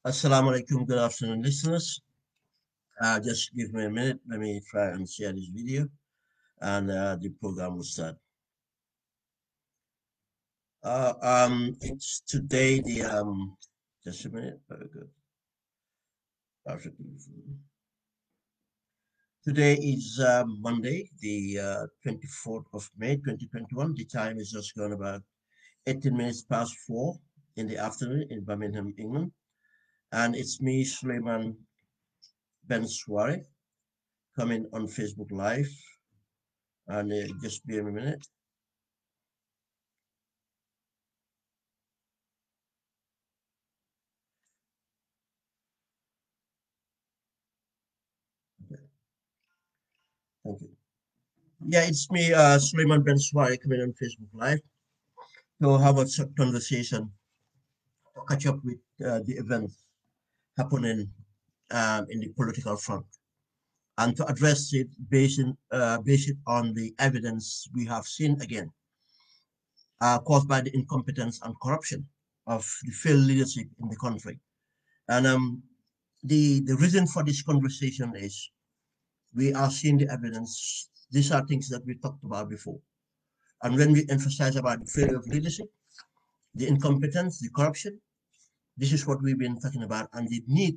Assalamu alaikum, good afternoon, listeners. Just give me a minute. Let me try and share this video, and the program will start. It's today the just a minute. Very good. Today is Monday, the 24th of May, 2021. The time is just gone about 18 minutes past 4 in the afternoon in Birmingham, England. And it's me, Suleiman Ben Swari, coming on Facebook Live. And just be a minute. Okay. Thank you. Yeah, it's me, Suleiman Ben Swari, coming on Facebook Live to have a conversation to catch up with the events happening in the political front, and to address it based on the evidence we have seen again, caused by the incompetence and corruption of the failed leadership in the country. And the reason for this conversation is we are seeing the evidence. These are things that we talked about before. And when we emphasize about the failure of leadership, the incompetence, the corruption, this is what we've been talking about, and the need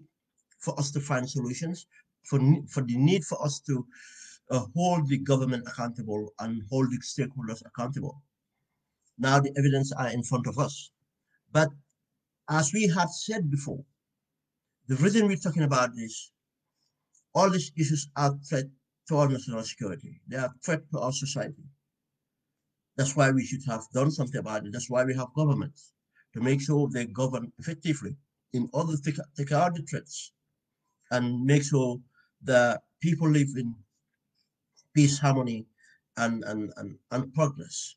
for us to find solutions, for the need for us to hold the government accountable and hold the stakeholders accountable. Now the evidence are in front of us. But as we have said before, the reason we're talking about this, all these issues are threat to our national security. They are threat to our society. That's why we should have done something about it. That's why we have governments, to make sure they govern effectively in order to take out the threats and make sure that people live in peace, harmony, and progress.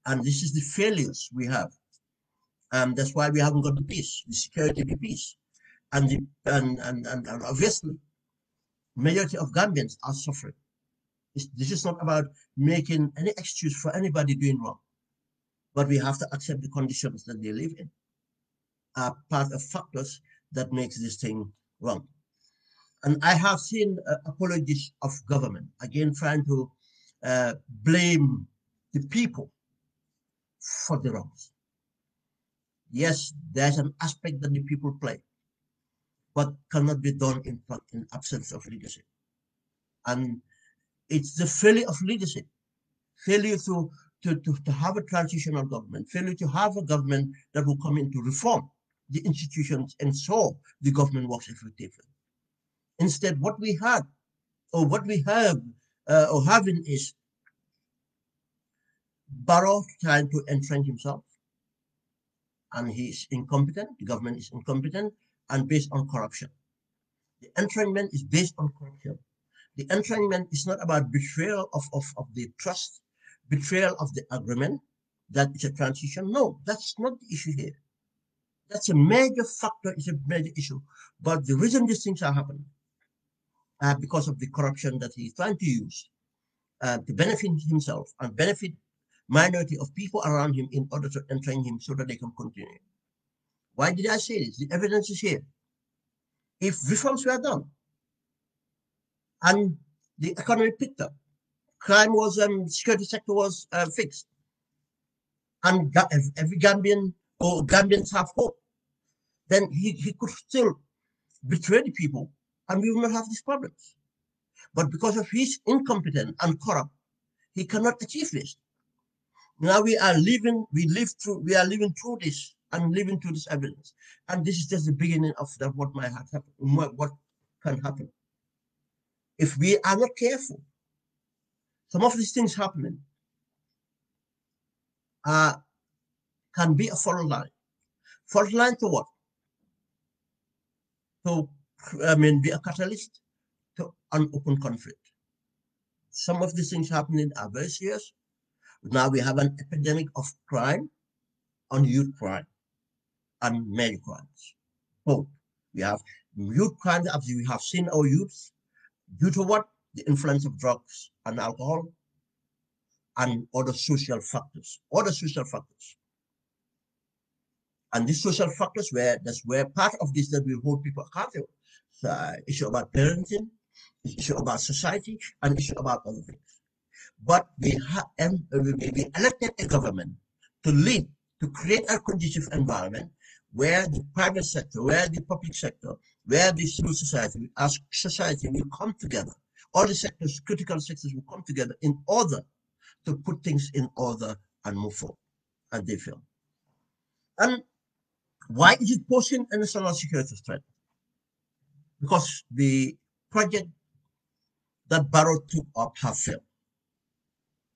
And this is the failures we have. That's why we haven't got the peace, the security, the peace. And obviously, majority of Gambians are suffering. This is not about making any excuse for anybody doing wrong, but we have to accept the conditions that they live in are part of factors that makes this thing wrong. And I have seen apologies of government, again trying to blame the people for the wrongs. Yes, there's an aspect that the people play, but cannot be done in absence of leadership. And it's the failure of leadership, failure to have a transitional government, failure to have a government that will come in to reform the institutions and so the government works effectively. Instead, what we had or what we have or having is Barrow trying to entrench himself, and he is incompetent. The government is incompetent and based on corruption. The entrenchment is based on corruption. The entrenchment is not about betrayal of the trust, betrayal of the agreement that it's a transition. No, that's not the issue here. That's a major factor, it's a major issue. But the reason these things are happening because of the corruption that he's trying to use to benefit himself and benefit minority of people around him in order to entrench him so that they can continue. Why did I say this? The evidence is here. If reforms were done and the economy picked up, crime was, security sector was fixed, and every Gambian or Gambians have hope, then he could still betray the people and we will not have these problems. But because of his incompetent and corrupt, he cannot achieve this. Now we are living through this and living through this evidence. And this is just the beginning of what might happen, what can happen. If we are not careful, some of these things happening can be a fault line. Fault line to what? To, be a catalyst to an open conflict. Some of these things happening are very serious. Now we have an epidemic of crime, on youth crime, and male crimes. Both. We have youth crimes, as we have seen our youths, due to what? The influence of drugs and alcohol and other social factors. Other social factors. And these social factors that's where part of this that will hold people accountable. So issue about parenting, issue about society, and issue about other things. But we elected a government to lead, to create a conducive environment where the private sector, where the public sector, where the civil society, as society will come together. All the sectors, critical sectors will come together in order to put things in order and move forward, and they fail. And why is it posing a national security threat? Because the project that Barrow took up have failed.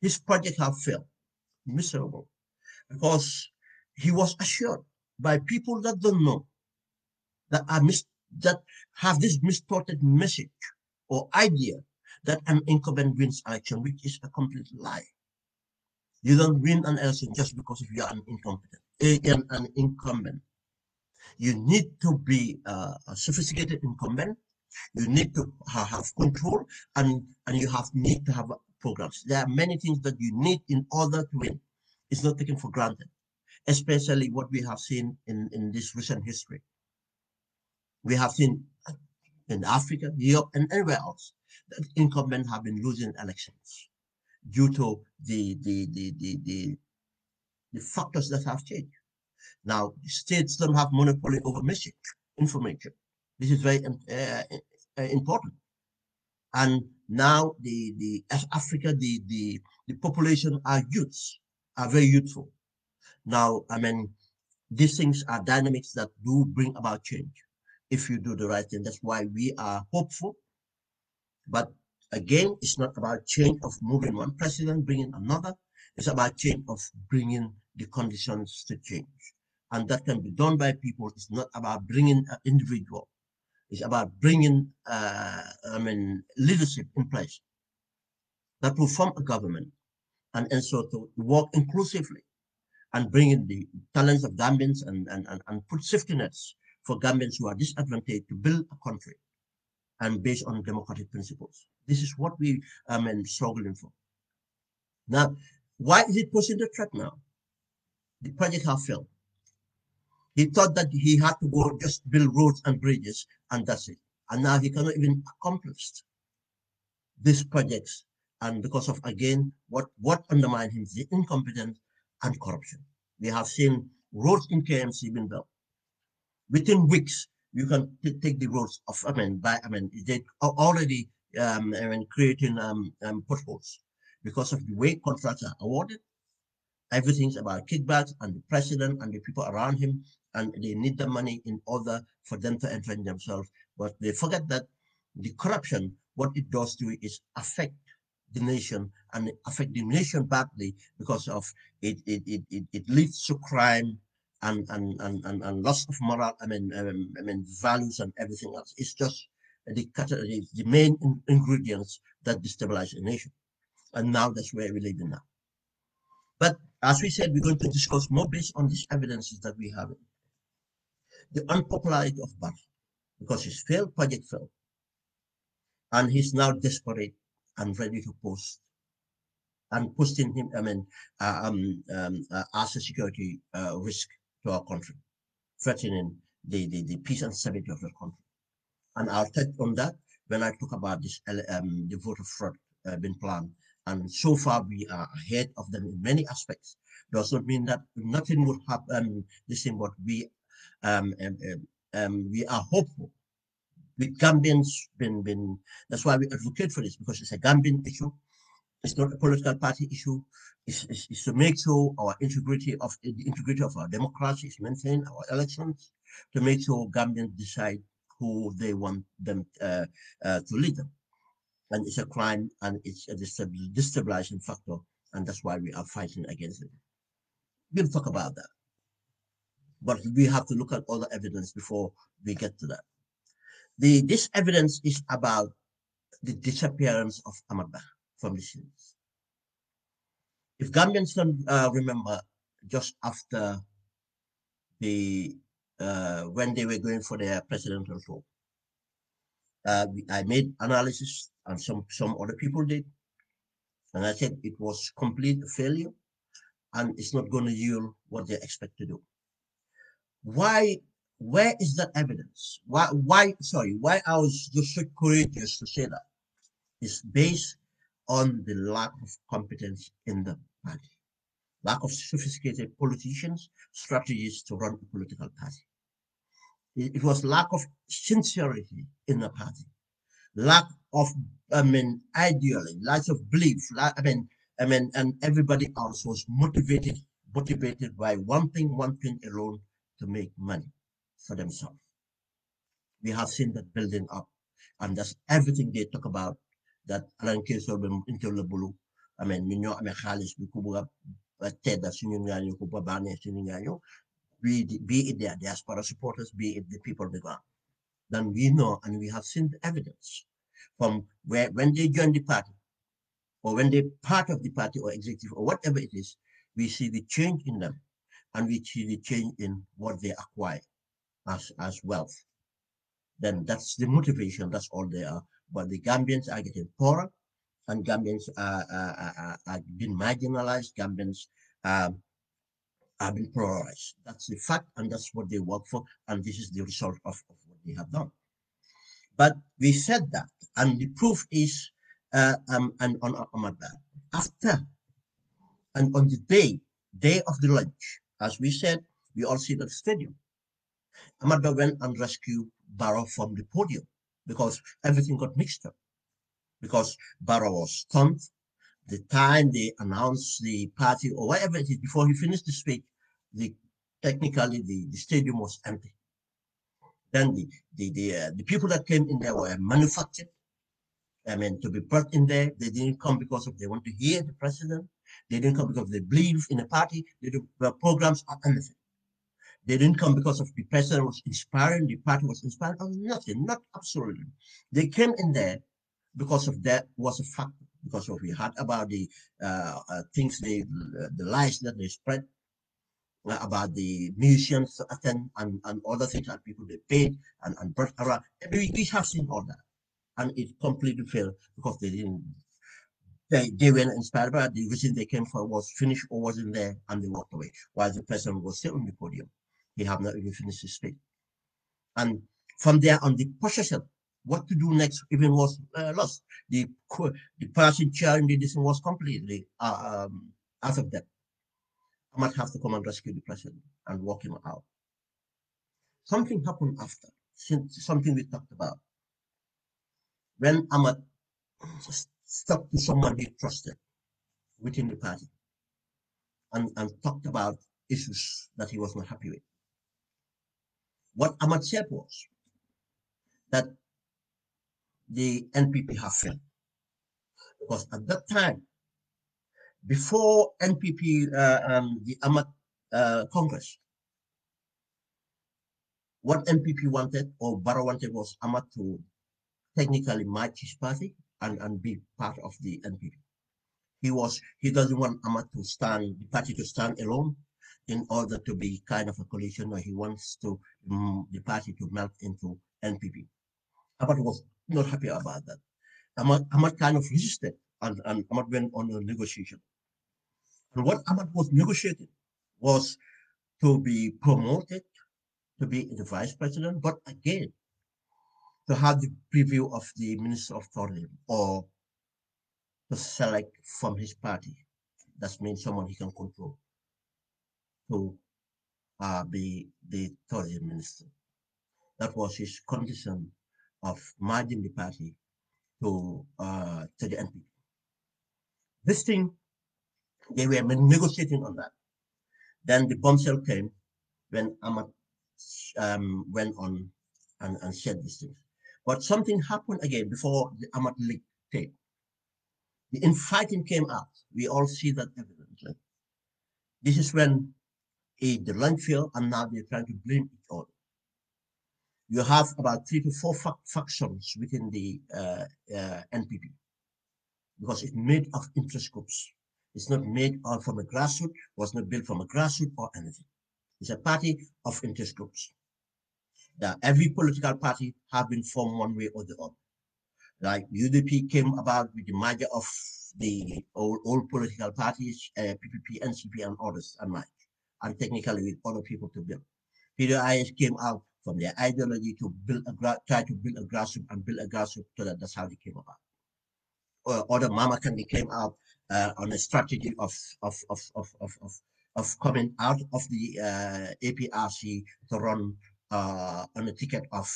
His project have failed, miserable, because he was assured by people that don't know, that that have this mistorted message or idea that an incumbent wins election, which is a complete lie. You don't win an election just because you are an incumbent. You need to be a sophisticated incumbent. You need to have control, and you need to have programs. There are many things that you need in order to win. It's not taken for granted, especially what we have seen in this recent history. We have seen in Africa, Europe, and anywhere else that incumbents have been losing elections due to the factors that have changed. Now, states don't have monopoly over message, information. This is very important. And now the Africa, the population are youths, are very youthful. Now, these things are dynamics that do bring about change if you do the right thing. That's why we are hopeful. But again, it's not about change of moving one president, bringing another. It's about change of bringing the conditions to change. And that can be done by people. It's not about bringing an individual. It's about bringing, leadership in place that will form a government and so to work inclusively and bring in the talents of Gambians and put safety nets for Gambians who are disadvantaged to build a country and based on democratic principles. This is what we are struggling for. Now, why is it posing the threat now? The project has failed. He thought that he had to go just build roads and bridges and that's it. And now he cannot even accomplish these projects. And because of, again, what undermined him is the incompetence and corruption. We have seen roads in KMC being built. Within weeks, you can take the roads of, they are already creating potholes because of the way contracts are awarded. Everything's about kickbacks and the president and the people around him, and they need the money in order for them to entrench themselves. But they forget that the corruption, what it does to it is affect the nation and affect the nation badly because of it leads to crime and loss of moral, values and everything else. It's just the main ingredients that destabilize a nation. And now that's where we live in now. But as we said, we're going to discuss more based on these evidences that we have. The unpopularity of Barr, because his failed project failed, and he's now desperate and ready to post and posting him, as a security risk to our country, threatening the peace and stability of the country. And I'll touch on that when I talk about this the voter fraud being planned. And so far, we are ahead of them in many aspects. Does not mean that nothing would happen. This thing, but we are hopeful. With Gambians, been that's why we advocate for this because it's a Gambian issue. It's not a political party issue. It's to make sure our the integrity of our democracy is maintained, our elections, to make sure Gambians decide who they want them to lead them. And it's a crime and it's a destabilizing factor, and that's why we are fighting against it. We'll talk about that, but we have to look at all the evidence before we get to that. This evidence is about the disappearance of Amada from the scenes. If Gambians can remember, just after the when they were going for their presidential show, I made analysis, and some other people did, and I said it was complete failure, and it's not going to yield what they expect to do. Why? Where is that evidence? Why? Sorry, why I was just so courageous to say that is based on the lack of competence in the party, lack of sophisticated politicians, strategies to run a political party. It was lack of sincerity in the party, lack of, ideology, lack of belief. And everybody else was motivated by one thing alone, to make money for themselves. We have seen that building up, and that's everything they talk about. That Alan Kesor into the blue. Minyo ame Khalis Bikubuga Teda Suninganyo Kubabane Suninganyo, be it their diaspora supporters, be it the people on the ground. Then we know and we have seen the evidence from where when they join the party or when they're part of the party or executive or whatever it is, we see the change in them and we see the change in what they acquire as wealth. Then that's the motivation, that's all they are. But the Gambians are getting poorer and Gambians are being marginalized, Gambians um, are being polarized. That's the fact, and that's what they work for, and this is the result of what they have done. But we said that, and the proof is and on Ahmad after and on the day of the lunch, as we said, we all see the stadium. Ahmad went and rescued Barrow from the podium because everything got mixed up. Because Barrow was stunned. The time they announced the party or whatever it is, before he finished the speech, the technically the stadium was empty. Then the people that came in there were manufactured. To be brought in there, they didn't come because of they want to hear the president. They didn't come because they believe in the party. They do programs or anything. They didn't come because of the president was inspiring, the party was inspired, or nothing, not absolutely. They came in there because of that was a fact, because of we heard about the things the lies that they spread, about the museums to attend and other things that people they paid and brought around. We have seen all that, and it completely failed because they didn't. They weren't inspired by it. The reason they came for was finished or wasn't there, and they walked away. While the president was still on the podium, he had not even finished his speech. And from there on, the procession, what to do next, even was lost. The person chairing the decision was completely out of depth. I might have to come and rescue the president and walk him out. Something happened after, something we talked about. When Ahmad stuck to someone he trusted within the party and talked about issues that he was not happy with. What Ahmad said was that the NPP have failed. Because at that time, before NPP, the Ahmad Congress, what NPP wanted or Barrow wanted was Ahmad to technically merge his party and be part of the NPP. He doesn't want Ahmad to stand the party to stand alone in order to be kind of a coalition, or he wants to the party to melt into NPP. Ahmad was not happy about that. Ahmad kind of resisted and Ahmad went on a negotiation. And what Ahmad was negotiating was to be promoted to be the vice president, but again, to have the preview of the minister of tourism or to select from his party. That means someone he can control to be the tourism minister. That was his condition of merging the party to the NPP. This thing, they were negotiating on that. Then the bombshell came when Ahmad went on and said these things. But something happened again before the Ahmad leaked tape. The infighting came out. We all see that evidently. This is when the lunch failed and now they're trying to blame each other. You have about 3 to 4 factions within the NPP because it's made of interest groups. It's not made from a grassroots, was not built from a grassroots or anything. It's a party of interest groups. That every political party have been formed one way or the other. Like UDP came about with the merger of the old political parties, PPP, NCP, and others, and technically with other people to build. PDIS came out from their ideology to try to build a grassroots and build a grassroots, so that's how they came about. Other Mama Kandi came out on a strategy of coming out of the APRC to run on a ticket of,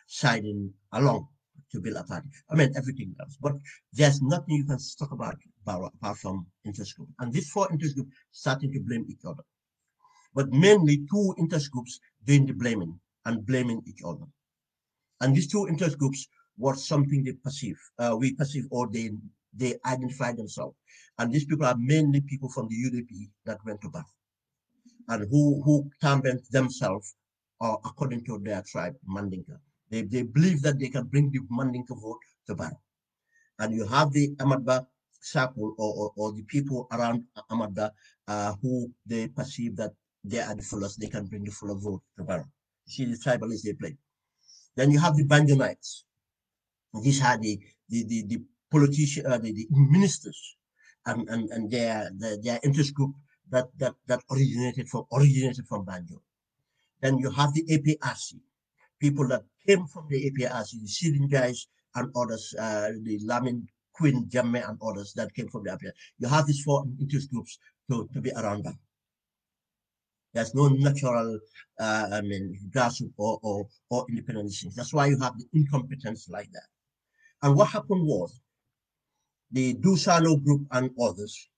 siding along to build a party. Everything else. But there's nothing you can talk about apart from interest groups. And these 4 interest groups starting to blame each other. But mainly 2 interest groups doing the blaming and blaming each other. And these 2 interest groups were something they perceive, we perceive, or they identify themselves. And these people are mainly people from the UDP that went to Bath and who termed themselves, according to their tribe, Mandinka. They believe that they can bring the Mandinka vote to Bath. And you have the Ahmadba circle or the people around Ahmadba who they perceive that they are the fullest, they can bring the fuller vote to Bath. You see the tribalists they play. Then you have the Banjanites. These are the politicians, the ministers, and their interest group that originated from Banjo. Then you have the APRC, people that came from the APRC, the Syrian guys and others, the Lamin Queen Jamme and others that came from the APRC. You have these 4 interest groups to be around that. There's no natural, grassroots or independent things. That's why you have the incompetence like that. And what happened was the Dusano group and others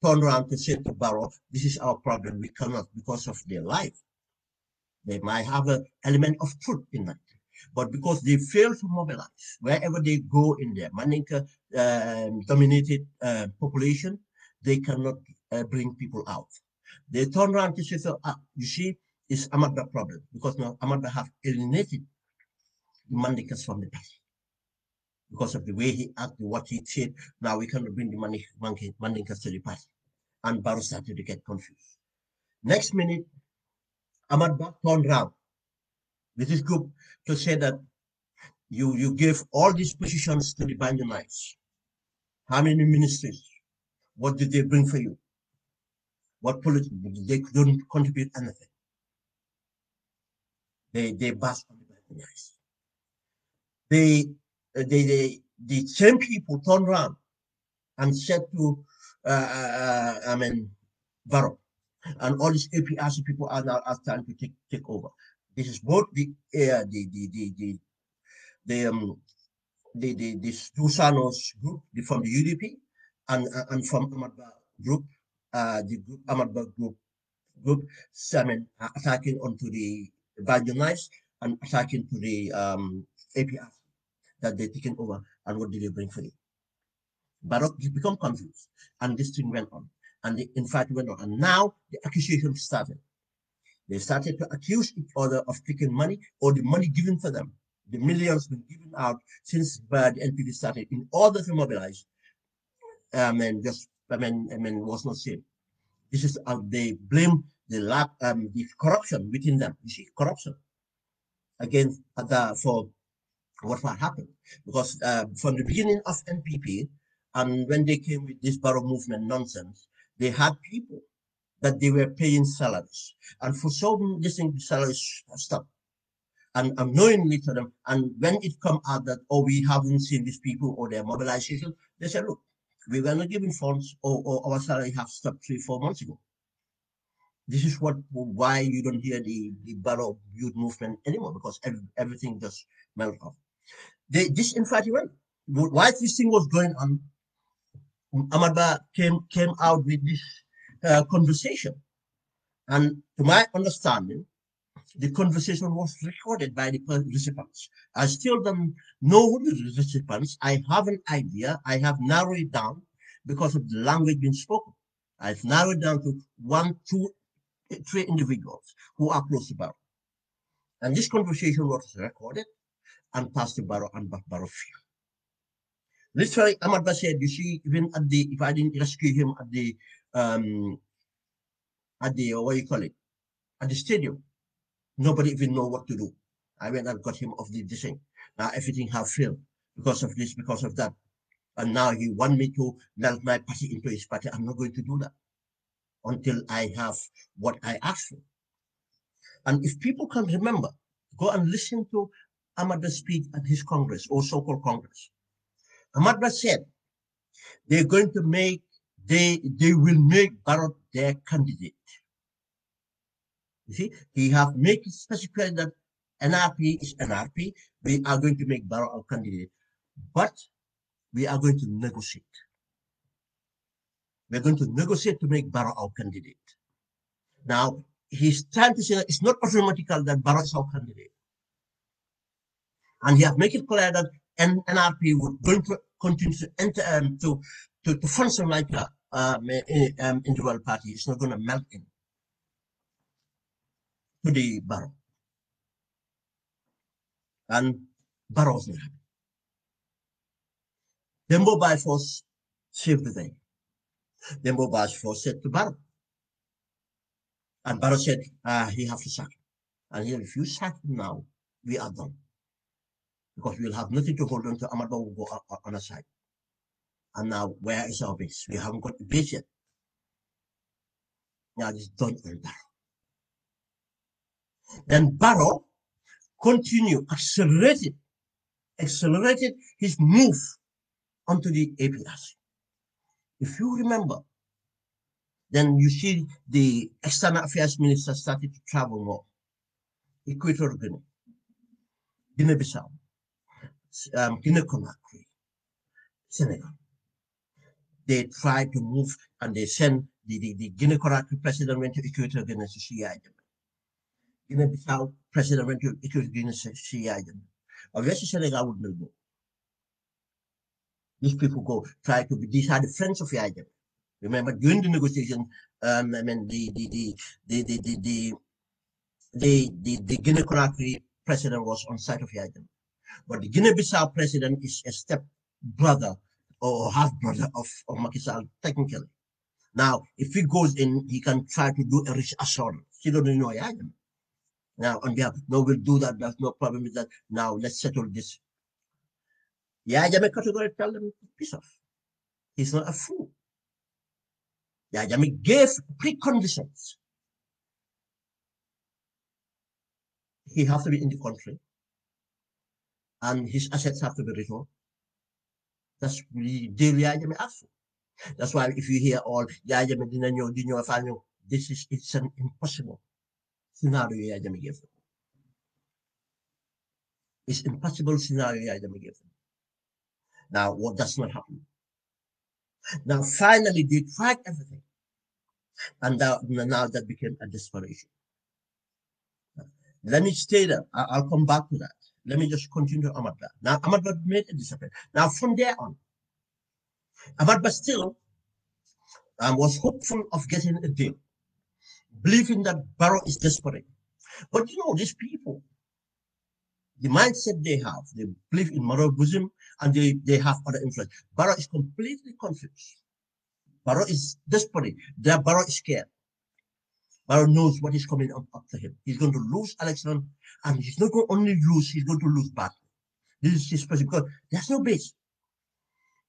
turned around to say to Barrow, this is our problem. We cannot because of their life. They might have an element of truth in that. But because they fail to mobilize, wherever they go in their Maninka dominated population, they cannot bring people out. They turn around to say, you see, it's Ahmadba problem because now Ahmadba have alienated the Mandikas from the past because of the way he acted, what he said. Now we cannot bring the Mandinkas to the party. and Barrow started to get confused. Next minute, Ahmad Bah turned round with his group to say that you gave all these positions to the Banjamites. How many ministries? What did they bring for you? What politics? They couldn't contribute anything. They bashed on the Banjamites. They, the same people turned around and said to, Barrow, and all these APRC people are now starting to take over. This is both the Susanos group from the UDP and from Ahmad Bah group, the group Ahmad Bah group, attacking onto the Banjamites and attacking to the APRC that they're taking over, and what did they bring for you? Barak become confused, and this thing went on, and the infight went on, and now the accusation started. They started to accuse each other of taking money or the money given for them. The millions been given out since the NPD started in order to mobilize, and just was not safe. This is they blame the lack, the corruption within them. You see, corruption against for what had happened, because from the beginning of NPP, and when they came with this Barrow movement nonsense, they had people that they were paying salaries, and for some reason the salaries stopped, and unknowingly to them. And when it come out that, oh, we haven't seen these people or their mobilization, they said, look, we were not giving funds, or our salary have stopped 3-4 months ago. This is why you don't hear the Barrow youth movement anymore, because everything just melted off. This infatuation, while this thing was going on, Ahmad Bah came out with this conversation, and to my understanding, the conversation was recorded by the participants. I still don't know who the participants. I have an idea. I have narrowed it down because of the language being spoken. I've narrowed down to 1, 2, 3 individuals who are close to Barrow, and this conversation was recorded and passed to Barrow, and Barrow feared. Literally, Ahmad Bah said, you see, even if I didn't rescue him what you call it, at the stadium, nobody even know what to do. I went and got him off the thing. Now everything have failed because of this, because of that. And now he want me to melt my party into his party. I'm not going to do that until I have what I asked for. And if people can remember, go and listen to Ahmad Bah's speech at his Congress, or so-called Congress. Ahmad Bah said they're going to they will make Barrow their candidate. You see, he have made it specified that NRP is NRP. We are going to make Barrow our candidate, but we are going to negotiate. We're going to negotiate to make Barrow our candidate. Now, he's trying to say that it's not automatical that Barrow is our candidate. And he has made it clear that NRP would going to continue to enter to function like an individual party. It's not going to melt in to the Barrow. And Barrow was not happy. Dembo by force saved the day. Dembo by force said to Barrow. And Barrow said he have to sack him. And if you sack him now, we are done. Because we'll have nothing to hold on to. Ahmad Bah will go on a side. And now, where is our base? We haven't got the base yet. Now it's done on Barrow. Then Barrow continued, accelerated his move onto the APRC. If you remember, then you see the external affairs minister started to travel more. Equatorial Guinea, Guinea-Bissau, Guinea-Conakry, Senegal. They tried to move, and they sent the Guinea-Conakry president went to Equatorial Guinea to see them. Guinea-Bissau president went to Equatorial Guinea to see them. Obviously, Senegal would not go. These people these are the friends of Yajam. Remember, during the negotiation, the Guinea-Conakry president was on side of Yajam. But the Guinea-Bissau president is a step brother or half brother of Macky Sall, technically. Now, if he goes in, he can try to do a rich assurance. He doesn't know Yaya Jammeh. Now, on behalf, no, we'll do that. There's no problem with that. Now, let's settle this. Yaya Jammeh categorically tell them, piss off. He's not a fool. Yaya Jammeh gave preconditions. He has to be in the country, and his assets have to be returned. That's the deal Yaya Jammeh asked for. That's why if you hear all Yaya Jammeh didn't know, this is it's an impossible scenario Yaya Jammeh gave them. It's impossible scenario Yaya Jammeh gave them. Now, what does not happen? Now, finally, they tried everything, and now that became a desperation. Let me stay there. I'll come back to that. Let me just continue Ahmad Ba. Now, Ahmad Ba made a disappearance. Now, from there on, Ahmad Ba still was hopeful of getting a deal, believing that Barrow is desperate. But you know, these people, the mindset they believe in Marxism, and they have other influence. Barrow is completely confused. Barrow is desperate. Barrow is scared. Barrow knows what is coming up to him. He's going to lose election, and he's not going to only lose, he's going to lose badly. This is his person because there's no base.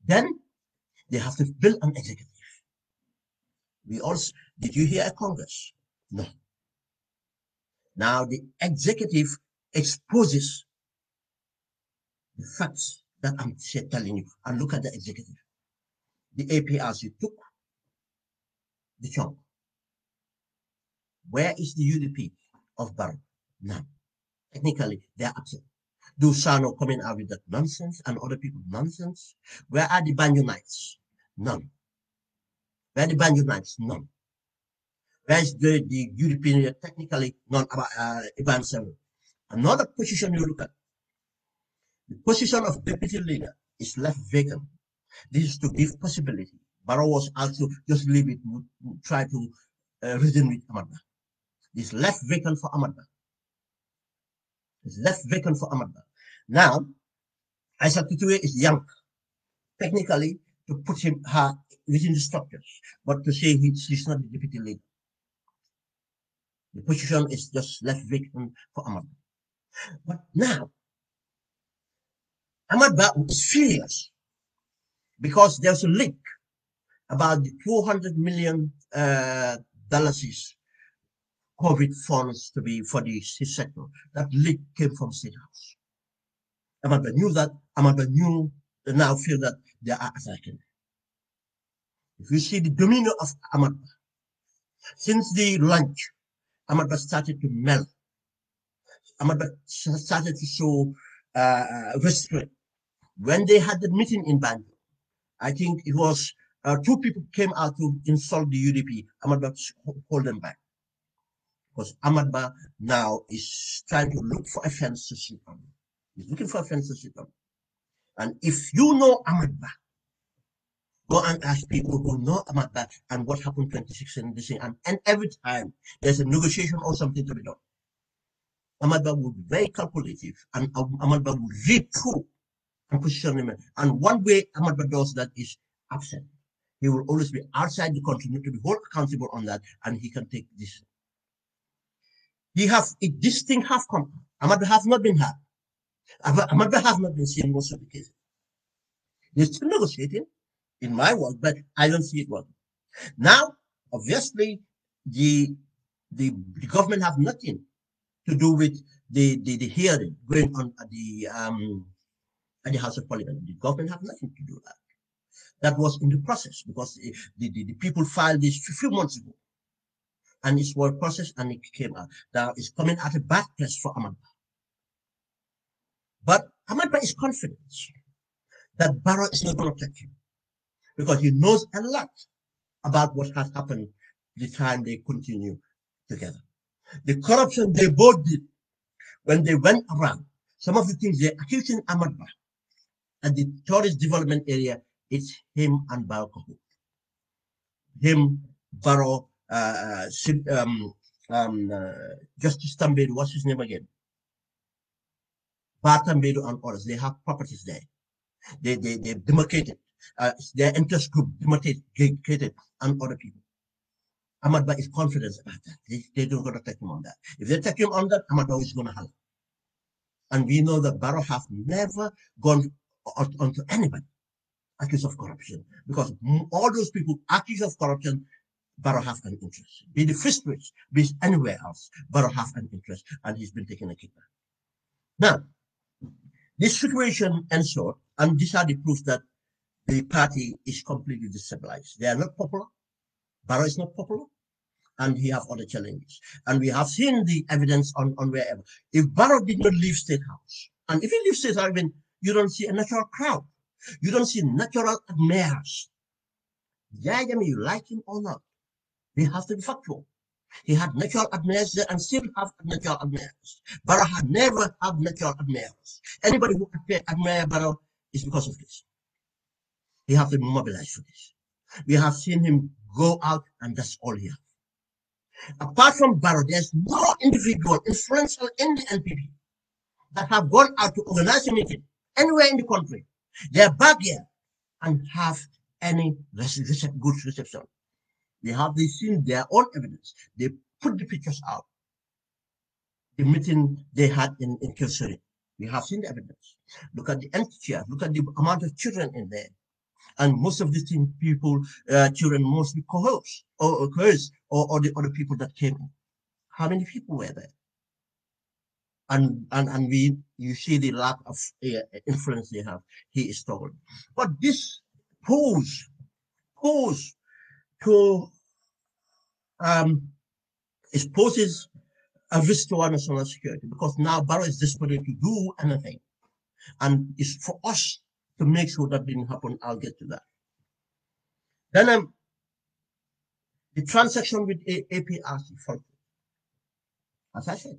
Then they have to build an executive. Did you hear a Congress? No. Now the executive exposes the facts that I'm telling you, and look at the executive. The APRC took the chunk. Where is the UDP of Barrow? None. Technically, they are absent. Do Sano coming out with that nonsense and other people nonsense? Where are the Banjo Knights? None. Where are the Banjo Knights? None. Where is the European, technically, non Iban 7? Another position you look at, the position of deputy leader is left vacant. This is to give possibility. Barrow was also just leave it, try to reason with Ahmad Ba. It's left vacant for Ahmad Ba. It's left vacant for Ahmad Ba. Now, Aisha Tutue is young, technically, to put her within the structures, but to say she's not the deputy leader. The position is just left vacant for Ahmad Ba. But now, Ahmad Ba is furious because there's a link about the $200 million COVID funds to be for the sector. That link came from State House. Ahmad Ba knew that. Ahmad Ba knew now feel that they are attacking. If you see the demeanor of Ahmad Ba, since the lunch, Ahmad Ba started to melt. Ahmad Ba started to show restraint. When they had the meeting in Banjul, I think it was 2 people came out to insult the UDP. Ahmad Ba hold them back. Because Ahmad Ba now is trying to look for a fence to sit on. He's looking for a fence to sit on. And if you know Ahmad Ba, go and ask people who know Ahmad Ba and what happened 2016 and every time there's a negotiation or something to be done. Ahmad Ba would be very calculative and Ahmad Ba would read through and position him. And one way Ahmad Ba does that is absent. He will always be outside the country, to be held accountable on that, and he can take this. He have this thing have come. Ahmad Ba has not been had. Ahmad Ba has not been seen most of the cases. They're still negotiating, in my work, but I don't see it working. Now, obviously, the government have nothing to do with the hearing going on at the House of Parliament. The government have nothing to do with that. That was in the process because the people filed this a few months ago. And it's was processed and it came out. Now it's coming at a bad place for Ahmad Ba. But Ahmad Ba is confident that Barrow is not going to touch him because he knows a lot about what has happened the time they continue together. The corruption they both did when they went around, some of the things they're accusing Ahmad Ba at the tourist development area, it's him and Barrow Kahoot. Him, Barrow, Justice Tambedu, what's his name again? Bar Tambedu and others, they have properties there. They demarcated. their interest group created and other people. Ahmad Ba is confident about that. They don't going to take him on that. If they take him on that, Ahmad Ba is going to holler. And we know that Barrow have never gone onto anybody accused of corruption, because all those people accused of corruption, Barrow have an interest. Be the Free States, be anywhere else, Barrow have an interest, and he's been taking a kickback. Now, this situation ensured, and these are the proofs that the party is completely destabilized. They are not popular. Barrow is not popular, and he have other challenges. And we have seen the evidence on wherever. If Barrow did not leave State House, and if he leaves State House, you don't see a natural crowd. You don't see natural admirers. Yaya Jammeh, you like him or not, we have to be factual. He had natural admirers there and still have natural admirers. Barrow had never had natural admirers. Anybody who admire Barrow is because of this. He have to be mobilized for this. We have seen him go out, and that's all he has. Apart from Barrow, there's no individual influential in the NPP that have gone out to organize a meeting anywhere in the country. They're back here and have any good reception. They have seen their own evidence. They put the pictures out. The meeting they had in Kilsuri. We have seen the evidence. Look at the empty chairs. Look at the amount of children in there. And most of these people, children, mostly coerced or the other people that came in. How many people were there? And you see the lack of influence they have. He is struggling. But this pose to it poses a risk to our national security, because now Barrow is desperate to do anything, and it's for us to make sure that didn't happen. I'll get to that. Then the transaction with APRC, as I said,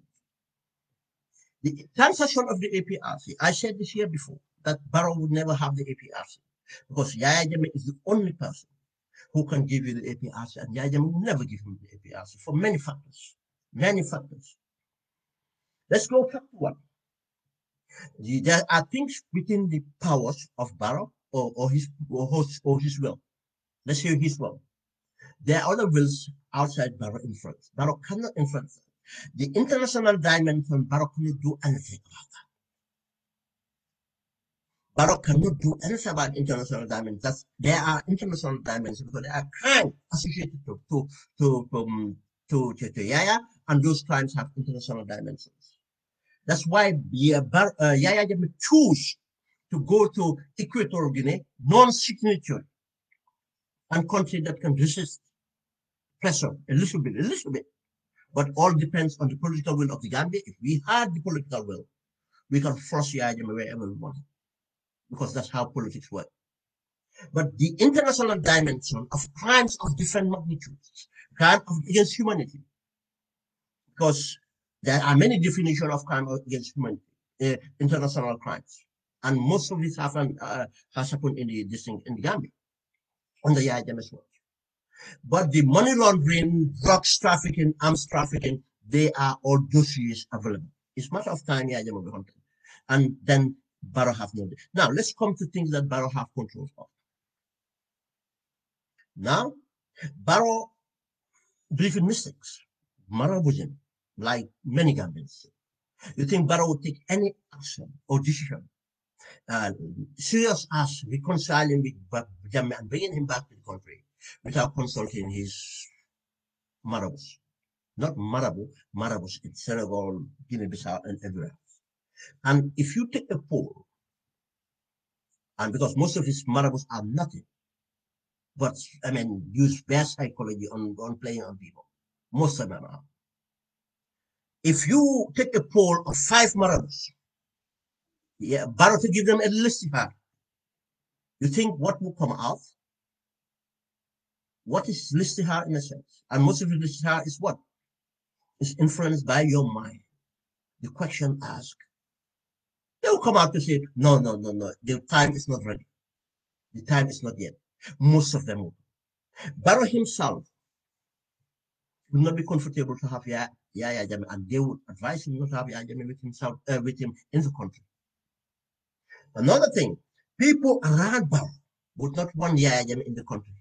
the transaction of the APRC, I said this year before, that Barrow would never have the APRC, because Yaya Jammeh is the only person who can give you the APRC, and Yaya Jammeh will never give him the APRC for many factors. Many factors. Let's go fact one. There are things within the powers of Barrow or his will. Let's hear his will. There are other wills outside Barrow influence. Barrow cannot influence. The international dimension, Barrow cannot do anything about that. Barrow cannot do anything about international dimensions. There are international dimensions because there are crimes associated to Yaya, and those crimes have international dimensions. That's why Yaya Jammeh choose to go to Equatorial Guinea, non-signatory, and country that can resist pressure a little bit. But all depends on the political will of the Gambia. If we had the political will, we can force Yaya Jammeh wherever we want, because that's how politics work. But the international dimension of crimes of different magnitudes, crime against humanity, because there are many definitions of crime against humanity, international crimes, and most of this has happened in the Gambia under Yaya Jammeh's watch. But the money laundering, drugs trafficking, arms trafficking, they are all dossiers available. It's a matter of time Yaya Jammeh will be hunted, and then Barrow have no. Now let's come to things that Barrow have control of. Now, Barrow believe in mistakes, Marabouism, like many Gambians. You think Barrow would take any action or decision serious as reconciling with Jammeh and bringing him back to the country without consulting his marabouts? Not marabouts in Senegal, Guinea-Bissau, and everywhere else. And if you take a poll, and because most of his marabouts are nothing, but use bad psychology on playing on people, most of them are. If you take a poll of 5 marabouts, Barrow to give them a listihar, you think what will come out? What is listihar in a sense? And most of the listihar is what? It's influenced by your mind. The question asked, they will come out to say, no, the time is not ready. The time is not yet. Most of them will. Barrow himself will not be comfortable to have Yaya Jammeh, and they would advise him not to have Yaya Jammeh with him in the country. Another thing, people around Barrow, would not want Yaya Jammeh in the country.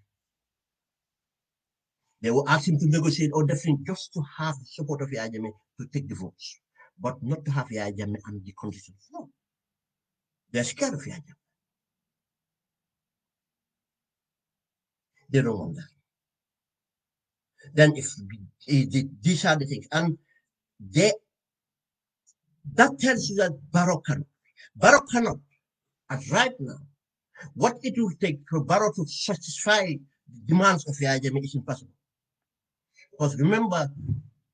They will ask him to negotiate or different just to have the support of Yaya Jammeh to take the votes, but not to have Yaya Jammeh and the conditions. No, they're scared of Yaya Jammeh. They don't want that. Then if these are the things, and they that tells you that Barrow cannot, as right now, what it will take for Barrow to satisfy the demands of Yaya Jammeh is impossible. Because remember,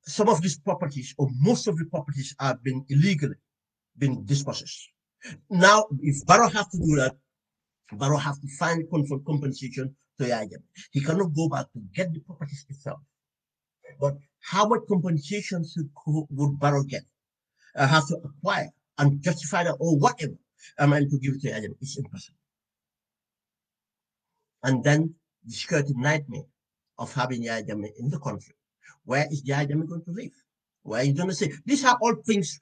some of these properties, or most of the properties, have been illegally been dispossessed. Now, if Barrow has to do that, Barrow has to find compensation to Yaya Jammeh. He cannot go back to get the properties itself. But how much compensation would Barrow get? Have to acquire and justify that or whatever, and to give it to Yaya Jammeh? It's impossible. And then the security nightmare of having Yaya Jammeh in the country. Where is Yaya Jammeh going to live? Where are you going to say? These are all things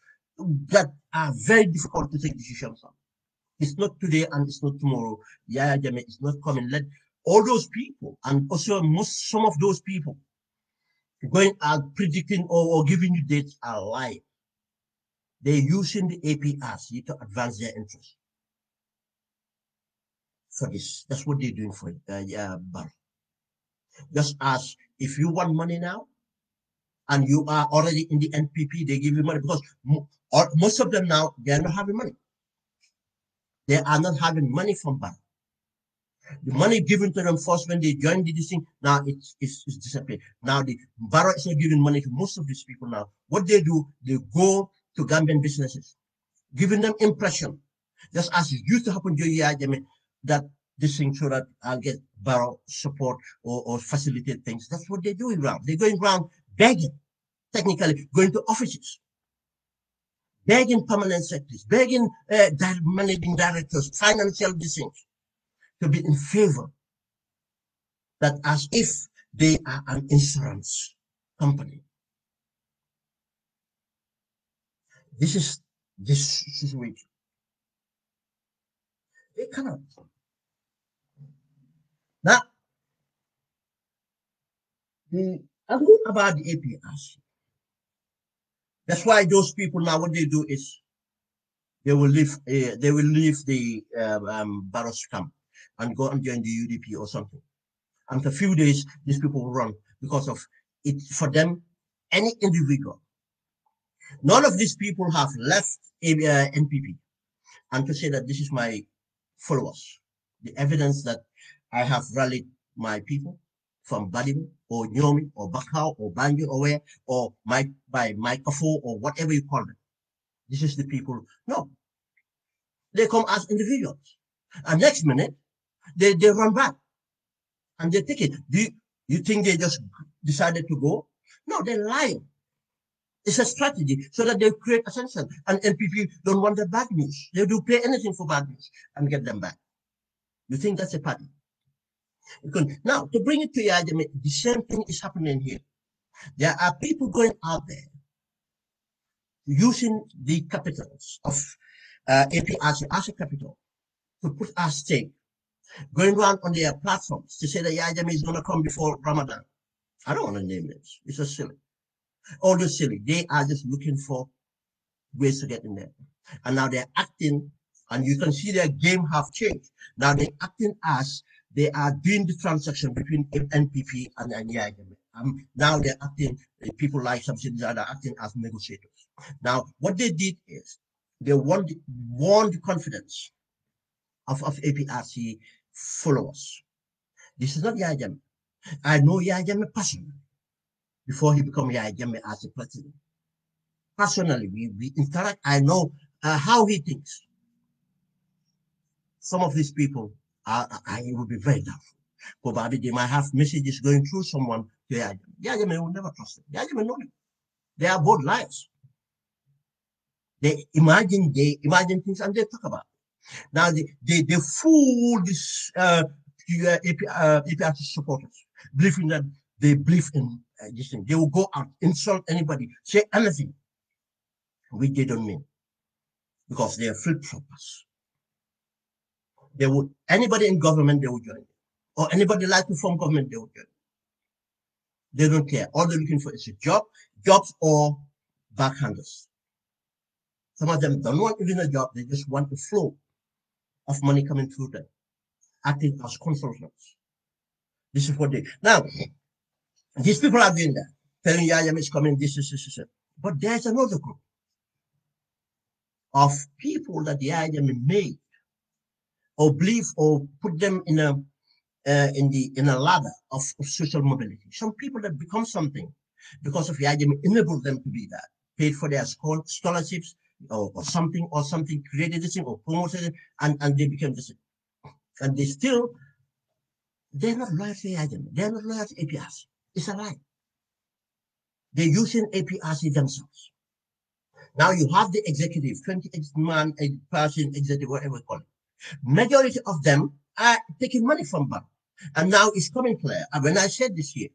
that are very difficult to take decisions on. It's not today and it's not tomorrow. Yaya Jammeh is not coming. Let all those people, and also some of those people going out predicting or giving you dates are lying. They're using the APRC to advance their interests for this. That's what they're doing for Barrow. Just as if you want money now and you are already in the NPP, they give you money because most of them now, they are not having money. They are not having money from Barrow. The money given to them first when they joined this thing, now it's disappeared. Now the Barrow is not giving money to most of these people now. What they do, they go to Gambian businesses, giving them impression, just as it used to happen during Yaya Jammeh, that this thing so that I'll get Barrow support or facilitate things. That's what they're doing around. They're going around begging, technically going to offices, begging permanent secretaries, begging managing directors, financial things to be in favor, that as if they are an insurance company. This is this situation. They cannot. Now, the thing about the APRC, that's why those people now, what they do is they will leave the Barrows camp and go and join the UDP or something. After a few days, these people will run because of it. For them, any individual, none of these people have left NPP and to say that this is my followers. The evidence that I have rallied my people from Badibu or Nyomi or Bakau or Banjo or where or by Kafo or whatever you call them. This is the people. No, they come as individuals. And next minute, they run back and they take it. Do you think they just decided to go? No, they're lying. It's a strategy so that they create attention. And NPP don't want the bad news. They do pay anything for bad news and get them back. You think that's a party? Now, to bring it to your argument, the same thing is happening here. There are people going out there using the capitals of APRC as a capital to put our stake, going around on their platforms to say that Yajami is going to come before Ramadan. I don't want to name it. It's just silly. All this silly. They are just looking for ways to get in there. And now they're acting, and you can see their game have changed. Now they're acting as they are doing the transaction between NPP and Yajami. Now they're acting, people like subsidies are acting as negotiators. Now, what they did is they won the confidence of APRC followers. This is not Yajami. I know Yajami personally before he became Yajami as a president. Personally, we interact. I know how he thinks. Some of these people, I will be very doubtful. Probably they might have messages going through someone to Yajami. Yajami will never trust them. Yajami know them. They are both liars. They imagine things and they talk about it. Now they fool this APRC supporters, believing that they believe in this thing. They will go out, insult anybody, say anything, which they don't mean, because they are flip-floppers. They would, anybody in government, they would join. Or anybody like to form government, they would join. They don't care. All they're looking for is a job, jobs or backhanders. Some of them don't want even a job. They just want the flow of money coming through them, acting as consultants. This is what they, now, these people are doing that, telling Yaya is coming, this. But there's another group of people that Yaya made or believe or put them in a ladder of social mobility. Some people that become something because of Yaya enabled them to be that, paid for their scholarships or something, created this thing or promoted it, and they became this. And they still, they're not loyal to Yaya. They're not loyal to APRC. It's a lie. They're using APRC themselves. Now you have the executive, 28-man person executive, whatever you call it. Majority of them are taking money from bank. And now it's coming clear. And when I said this here,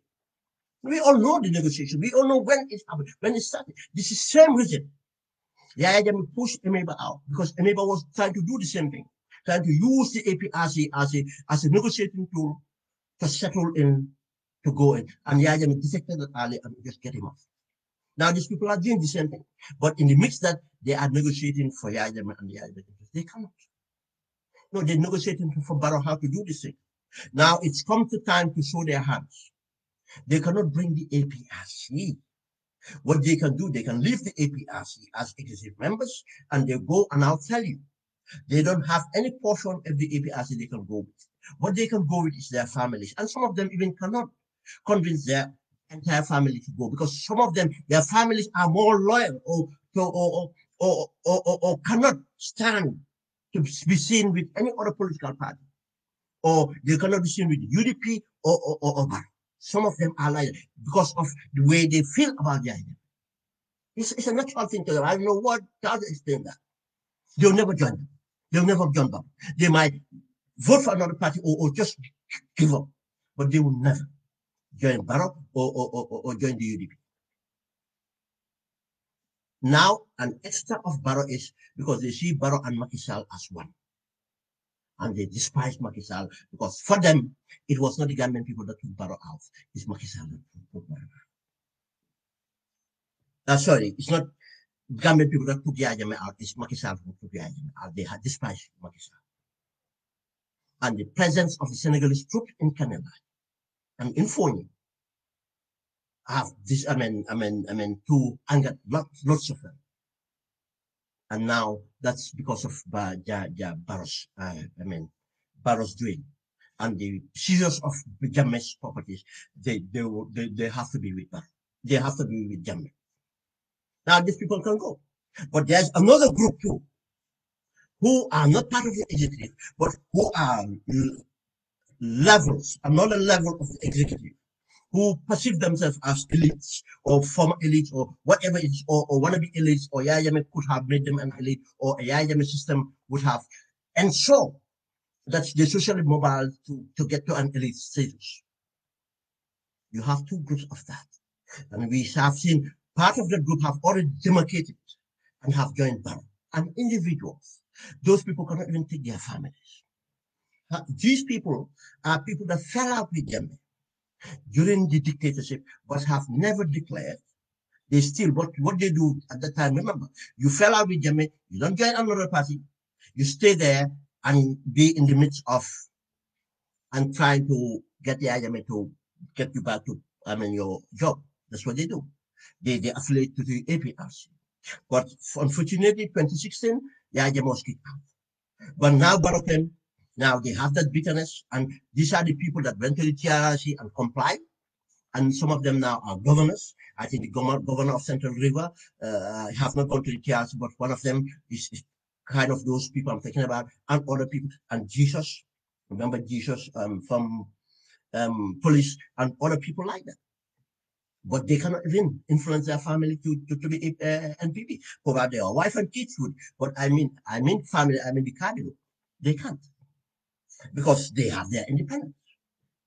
we all know the negotiation. We all know when it happened, when it started. This is the same reason. The idea pushed Emeba out because Emeba was trying to do the same thing, trying to use the APRC as a negotiating tool to settle in, to go in. And the idea detected that early and just get him off. Now these people are doing the same thing, but in the mix that they are negotiating for Yajame and the Yajame, they cannot. No, they're negotiating for Barrow how to do this thing. Now it's come to time to show their hands. They cannot bring the APRC. What they can do, they can leave the APRC as executive members, and they go, and I'll tell you, they don't have any portion of the APRC they can go with. What they can go with is their families, and some of them even cannot convince their entire family to go because some of them, their families are more loyal or cannot stand to be seen with any other political party, or they cannot be seen with UDP or Barrow. Some of them are like because of the way they feel about the idea. It's a natural thing to them. I don't know how to explain that. They'll never join them. They'll never join them. They might vote for another party or just give up, but they will never join Barrow or join the UDP. Now, an extra of Barrow is because they see Barrow and Macky Sall as one. And they despise Macky Sall because for them, it was not the Gambian people that took Barrow out. It's Macky Sall that took Barrow out. Sorry, it's not Gambian people that took Yajame out. It's Macky Sall who took Yajame out. They had despised Macky Sall. And the presence of the Senegalese troops in Canada and in Fonyi have this, to anger lots of them. And now that's because of Barrow's, Barrow's doing. And the seizures of Jammeh's properties, they have to be with Barrow. They have to be with Jammeh. Now these people can go. But there's another group too, who are not part of the executive, but who are levels, another level of the executive, who perceive themselves as elites or former elites or whatever it is, or wannabe elites, or Yajame could have made them an elite, or a Yajame system would have ensured that they're socially mobile to get to an elite status. You have two groups of that. And we have seen part of that group have already demarcated and have joined Barrow. And individuals, those people cannot even take their families. These people are people that fell out with them during the dictatorship, but have never declared. They still, what they do at that time, remember, you fell out with Jammeh, you don't join another party, you stay there and be in the midst of, and trying to get the Jammeh to get you back to, your job. That's what they do. They affiliate to the APRC. But unfortunately, 2016, Jammeh was kicked out. But now Barrow came, now they have that bitterness, and these are the people that went to the TRRC and complied. And some of them now are governors. I think the governor of Central River have not gone to the TRC, but one of them is kind of those people I'm thinking about, and other people. And Jesus, remember Jesus from police and other people like that. But they cannot even influence their family to be NPP. Provide their wife and kids would. But I mean family, the cardinal. They can't because they have their independence.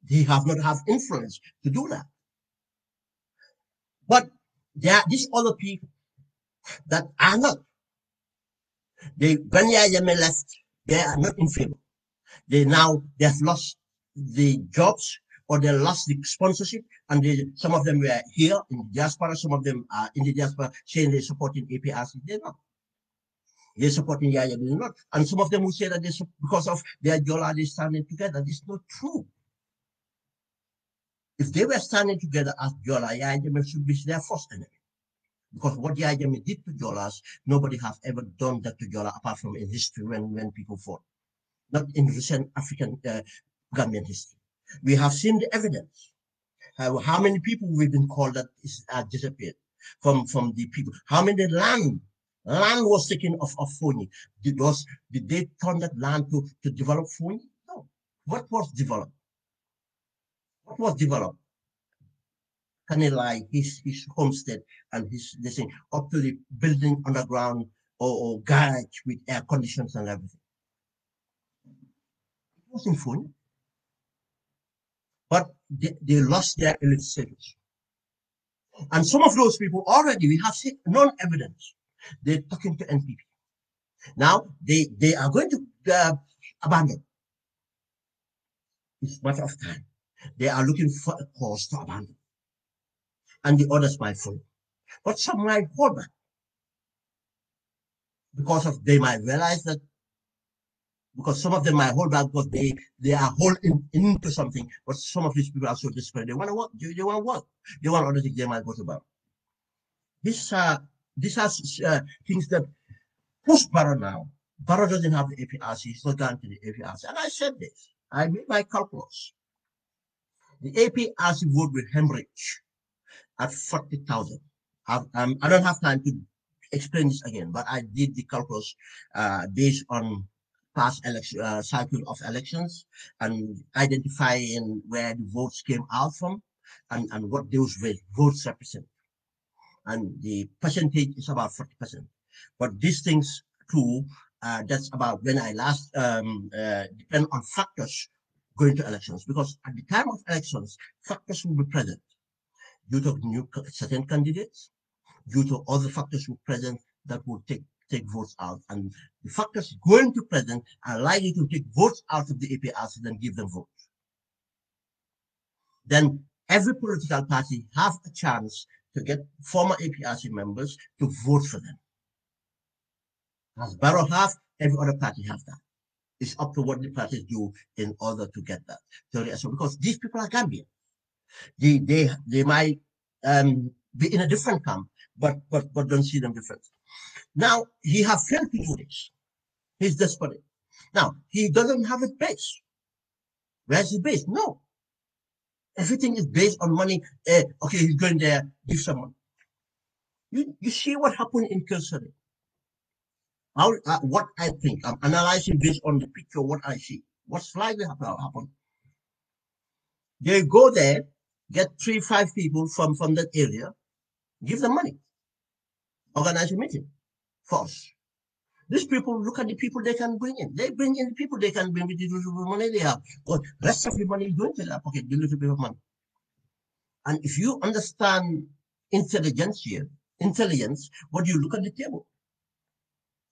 They have not have influence to do that. But there are these other people that are not. When Yaya left, they are not in favor. They have lost the jobs or they lost the sponsorship, and some of them were here in the diaspora, some of them are in the diaspora saying they're supporting APRC. They're not. They're supporting Yaya, they're not. And some of them will say that because of their Jola, they're standing together. It's not true. If they were standing together as Jola, Yaya should be their first enemy. Because what Yaya did to Jolas, nobody has ever done that to Jola apart from in history when people fought. Not in recent African Gambian history. We have seen the evidence. How many people we've been called that is disappeared from the people? How many land was taken of Foni? Did they turn that land to develop Foni? No. What was developed? What was developed? Kanilai, his homestead and his this thing, up to the building underground or garage with air conditions and everything. It wasn't Foni. But they lost their elite status. And some of those people already, we have seen non-evidence. They're talking to NPP. Now, they are going to abandon. It's a matter of time. They are looking for a cause to abandon. And the others might follow. But some might hold back. They might realize that, because some of them might hold back because they are holding into something, but some of these people are so desperate. They want to work. They want to work. They want other things they might go to about. These are things that push Barrow now. Barrow doesn't have the APRC. He's not going to the APRC. And I said this. I made my calculus. The APRC vote will hemorrhage at 40,000. I don't have time to explain this again, but I did the calculus based on past cycle of elections and identifying where the votes came out from and what those votes represent. And the percentage is about 40%. But these things too, that's about when I last depend on factors going to elections, because at the time of elections, factors will be present due to new certain candidates, due to other factors will present that will take votes out, and the factors going to present are likely to take votes out of the APRC and give them votes. Then every political party have a chance to get former APRC members to vote for them. As Barrow have, every other party has that. It's up to what the parties do in order to get that. So because these people are Gambian, they might be in a different camp, but don't see them different. Now he has failed to do this. He's desperate. Now he doesn't have a base. Where's his base? No. Everything is based on money. Okay, he's going there, give someone. You see what happened in Kilsary. What I think, I'm analyzing based on the picture, what I see. What's likely to happen? They go there, get 3-5 people from that area, give them money, organize a meeting, force. These people look at the people they can bring in. They bring in the people they can bring with the little money they have. But the rest of the money is going to their pocket, the little bit of money. And if you understand intelligence, what you look at the table.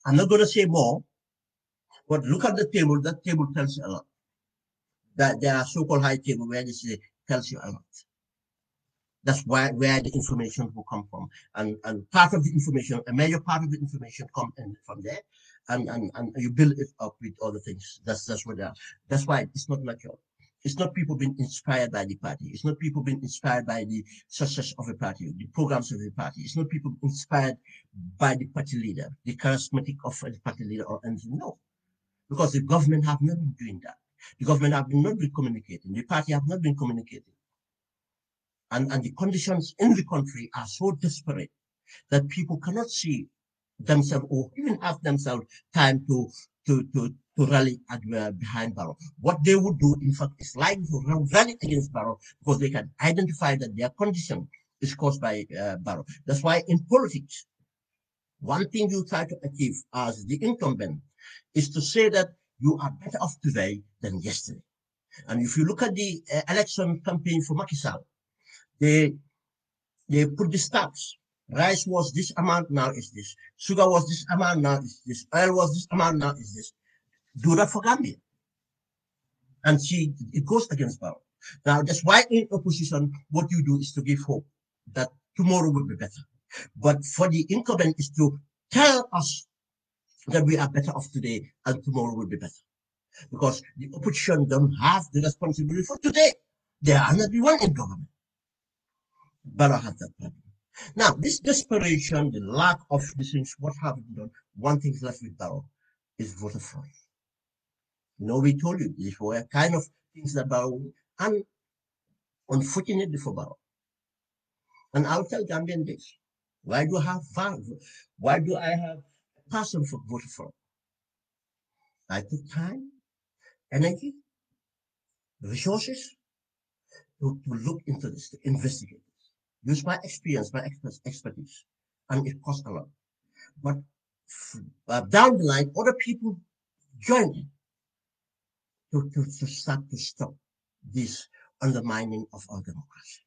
I'm not going to say more, but look at the table. That table tells you a lot. That there are so-called high table where this tells you a lot. That's where the information will come from. And part of the information, a major part of the information comes in from there. And you build it up with other things. That's what they are. That's why it's not natural. It's not people being inspired by the party. It's not people being inspired by the success of a party, the programs of the party. It's not people inspired by the party leader, the charismatic of the party leader or anything. No. Because the government have not been doing that. The government have not been communicating. The party have not been communicating. And the conditions in the country are so desperate that people cannot see themselves or even have themselves time to rally behind Barrow. What they would do, in fact, is likely to rally against Barrow because they can identify that their condition is caused by Barrow. That's why in politics, one thing you try to achieve as the incumbent is to say that you are better off today than yesterday. And if you look at the election campaign for Macky Sall, they put the stats. Rice was this amount, now is this. Sugar was this amount, now is this. Oil was this amount, now is this. Do that for Gambia. And see, it goes against power. Now, that's why in opposition, what you do is to give hope that tomorrow will be better. But for the incumbent is to tell us that we are better off today and tomorrow will be better. Because the opposition don't have the responsibility for today. They are not the one in government. But I have that problem. Now, this desperation, the lack of these things, what have we done? One thing left with Barrow is voter fraud. We told you these were kind of things that Barrow, and unfortunately for Barrow. And I'll tell Gambian this. Why do I have Why do I have a passion for voter fraud? I took time, energy, resources to look into this, to investigate this. Use my experience, my expertise, and it cost a lot. But down the line, other people joined in to start to stop this undermining of our democracy.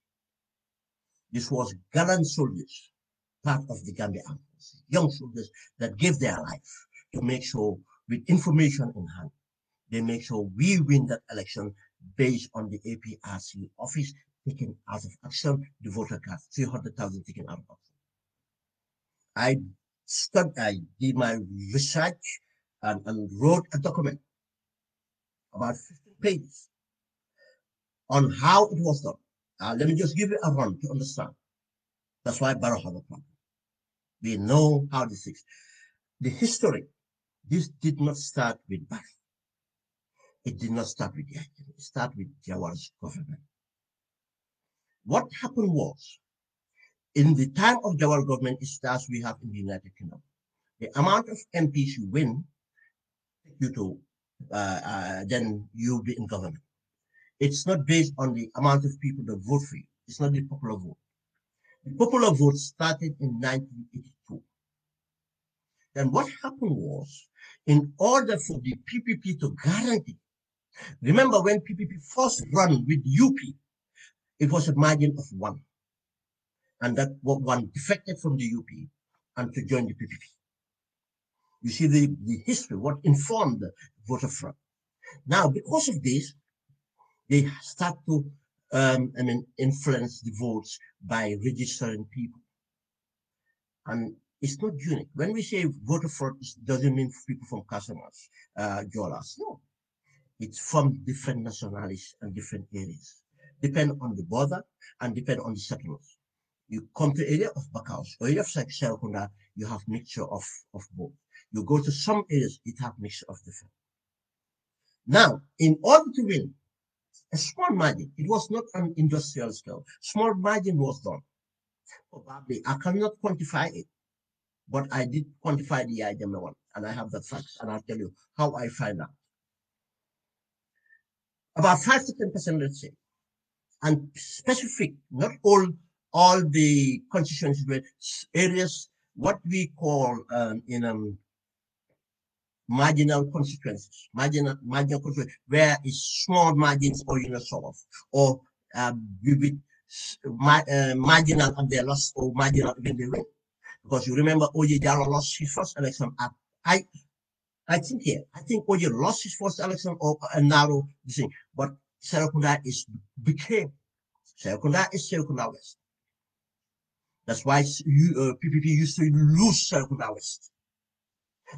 This was gallant soldiers, part of the Gambia Army Forces, young soldiers that gave their life to make sure, with information in hand, they make sure we win that election based on the APRC office taken out of action, the voter cards, 300,000 taken out of action. I did my research and wrote a document about 15 pages on how it was done. Let me just give you a run to understand. That's why Barrow have a problem. We know how this is. The history, this did not start with Barrow. It did not start with the idea. It started with Jawar's government. What happened was, in the time of Jawar government, it's as we have in the United Kingdom. The amount of MPs you win, you to, then you'll be in government. It's not based on the amount of people that vote for you. It's not the popular vote. The popular vote started in 1982. Then what happened was, in order for the PPP to guarantee, remember when PPP first ran with UP, it was a margin of 1. And that one defected from the UP and to join the PPP. You see the history, what informed the voter fraud. Now, because of this, they start to influence the votes by registering people. And it's not unique. When we say voter fraud, it doesn't mean people from Casamas, Jolas. No. It's from different nationalities and different areas. Depend on the border and depend on the settlements. You come to area of Bakaus or area of Serekunda, you have mixture of both. You go to some areas, it have mixture of different. Now, in order to win, a small margin, it was not an industrial scale. Small margin was done. Probably, I cannot quantify it, but I did quantify the item one, and I have that facts, and I'll tell you how I find out. About 5 to 10%, let's say, and specific, not all the constituencies, but areas, what we call marginal constituencies, marginal constituencies, where is small margins or sort of, or with marginal and they lost or marginal when they win. Because you remember Oye Jallow lost his first election at I think Oye lost his first election or a narrow thing, but Serekunda became Serekunda is Serekunda West. That's why PPP used to lose Serekunda West.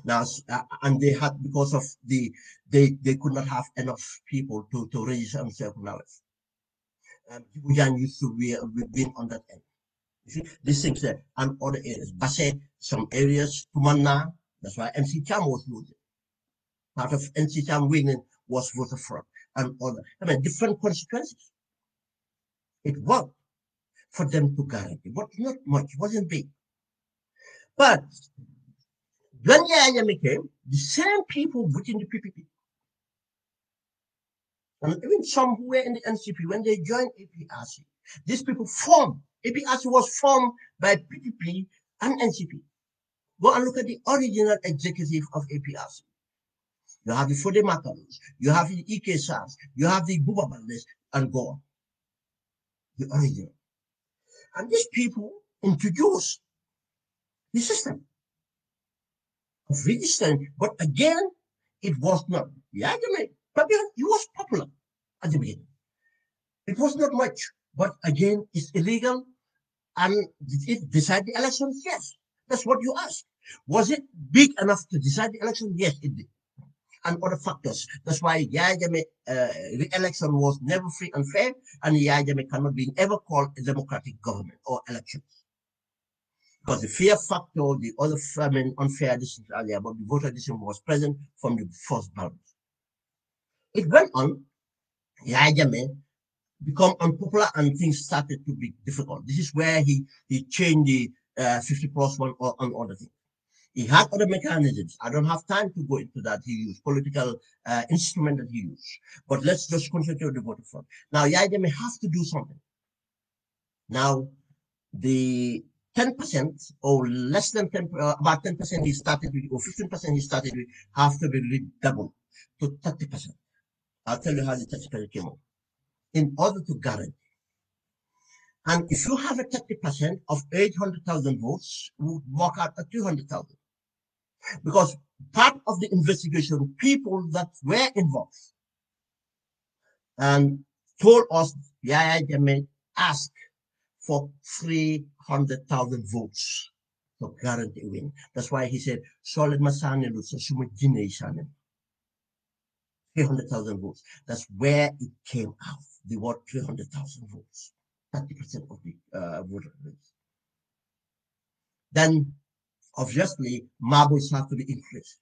Now, and they had, because of they could not have enough people to register on Serekunda West. Jibujan used to be on that end. You see, these things there, and other areas. Basse, some areas, Tumanna, that's why MC Cham was losing. Part of MC Cham winning was voter fraud and other. Different constituencies. It worked for them to guarantee, but not much, wasn't big. But when Yaya came, the same people within the PPP, and even some who were in the NCP, when they joined APRC, these people formed. APRC was formed by PPP and NCP. Go and look at the original executive of APRC. You have the Fode Makalos, you have the EK SARS, you have the Buba Bandes, and go on. The original. And these people introduced the system of registering, but again, it was not the argument. But he was popular at the beginning. It was not much, but again, it's illegal. And did it decide the elections? Yes. That's what you asked. Was it big enough to decide the election? Yes, it did. And other factors. That's why Yahya Jammeh re-election was never free and fair, and Yahya Jammeh cannot be ever called a democratic government or election. Because the fear factor, the other unfair decisions earlier about the voter decision was present from the first ballot. It went on. Yahya Jammeh become unpopular and things started to be difficult. This is where he changed the 50 plus one on other things. He had other mechanisms. I don't have time to go into that. He used political instrument that he used. But let's just concentrate on the voter front. Now, Yahya may have to do something. Now, the 10% or less than 10, about 10% he started with, or 15% he started with, have to be doubled to 30%. I'll tell you how the 30% came up. In order to guarantee. And if you have a 30% of 800,000 votes, would work out at 200,000. Because part of the investigation, people that were involved and told us Yahya Jammeh asked for 300,000 votes to guarantee a win. That's why he said, Solid Masane Lusasuma Jine Shanem. 300,000 votes. That's where it came out. The word 300,000 votes. 30% of the voter base. Then, obviously, marbles have to be increased.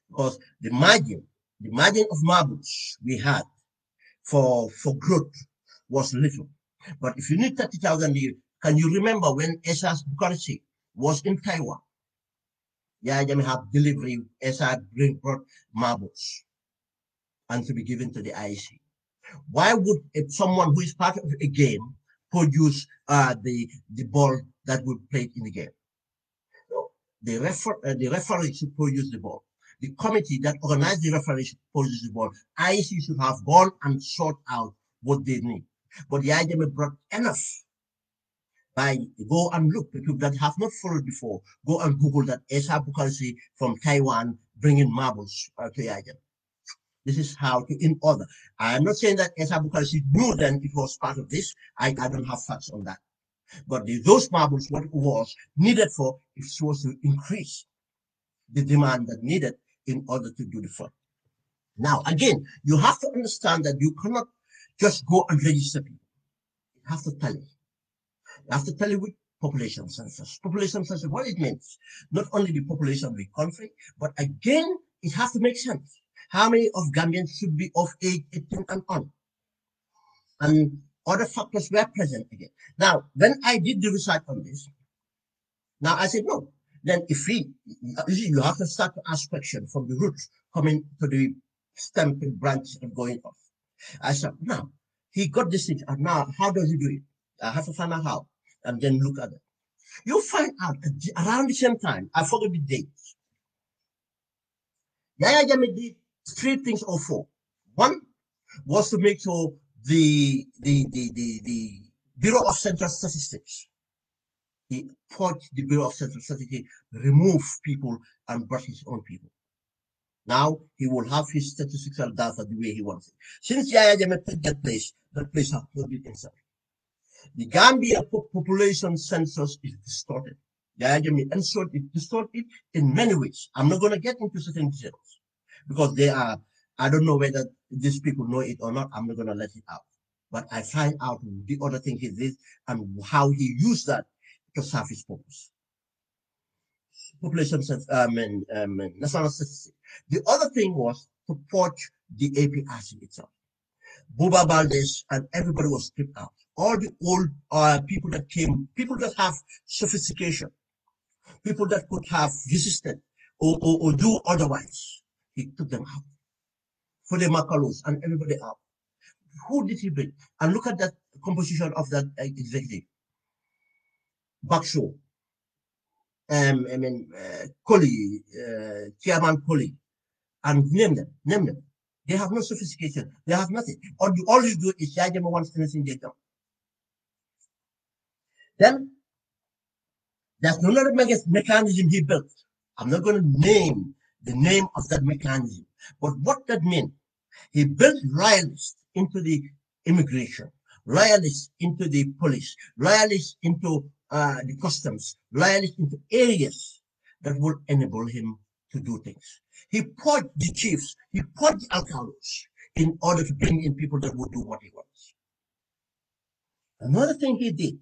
Because the margin of marbles we had for growth was little. But if you need 30,000, can you remember when Esas Bukaresi was in Taiwan? Yeah, they may have delivery, Esa brought marbles and to be given to the IEC. Why would someone who is part of a game produce the ball that would play in the game? No, the referee should produce the ball. The committee that organized the referee should produce the ball. IEC should have gone and sought out what they need. But the IDM brought enough. By go and look, people that have not followed before, go and Google that Esa Bukaresi from Taiwan bringing marbles to the IDM. This is how to, in order. I am not saying that Esa Bukaresi knew then it was part of this. I don't have facts on that. But those marbles, what it was needed for, it was to increase the demand that needed in order to do the fraud. Now, again, you have to understand that you cannot just go and register people. You have to tell it. You have to tell it with population census. Population census, what it means, not only the population of the country, but again, it has to make sense. How many of Gambians should be of age 18 and on? And other factors were present again. Now, when I did the research on this, now I said, no, then if you have to start to ask questions from the roots coming to the stem branch and going off. I said, now, he got this thing, and now how does he do it? I have to find out how, and then look at it. You find out around the same time, I forget the dates. Yahya Jammeh did 3 things or 4. One was to make sure the Bureau of Central Statistics, he purged the Bureau of Central Statistics, remove people and brought his own people. Now he will have his statistical data the way he wants it. Since Yahya Jammeh took that place has not been himself. The Gambia population census is distorted. Yahya Jammeh distorted it in many ways. I'm not going to get into certain details because they are, I don't know whether these people know it or not. I'm not going to let it out. But I find out the other thing he did and how he used that to serve his purpose. Population census, national statistics. The other thing was to purge the APRC itself. Buba Valdez and everybody was stripped out. All the old people that came, people that have sophistication, people that could have resisted or do otherwise, he took them out. For the Makalos and everybody out. Who did he bring? And look at that composition of that executive. Bakshaw, Colley, Chairman Colley, and name them. They have no sophistication. They have nothing. All you do is Yahya Jammeh wants anything they come. Then there's another mechanism he built. I'm not going to name the name of that mechanism, but what that means, He built loyalists into the immigration, loyalists into the police, loyalists into the customs, loyalists into areas that would enable him to do things. He purged the chiefs, he purged the alcalos in order to bring in people that would do what he wants. Another thing he did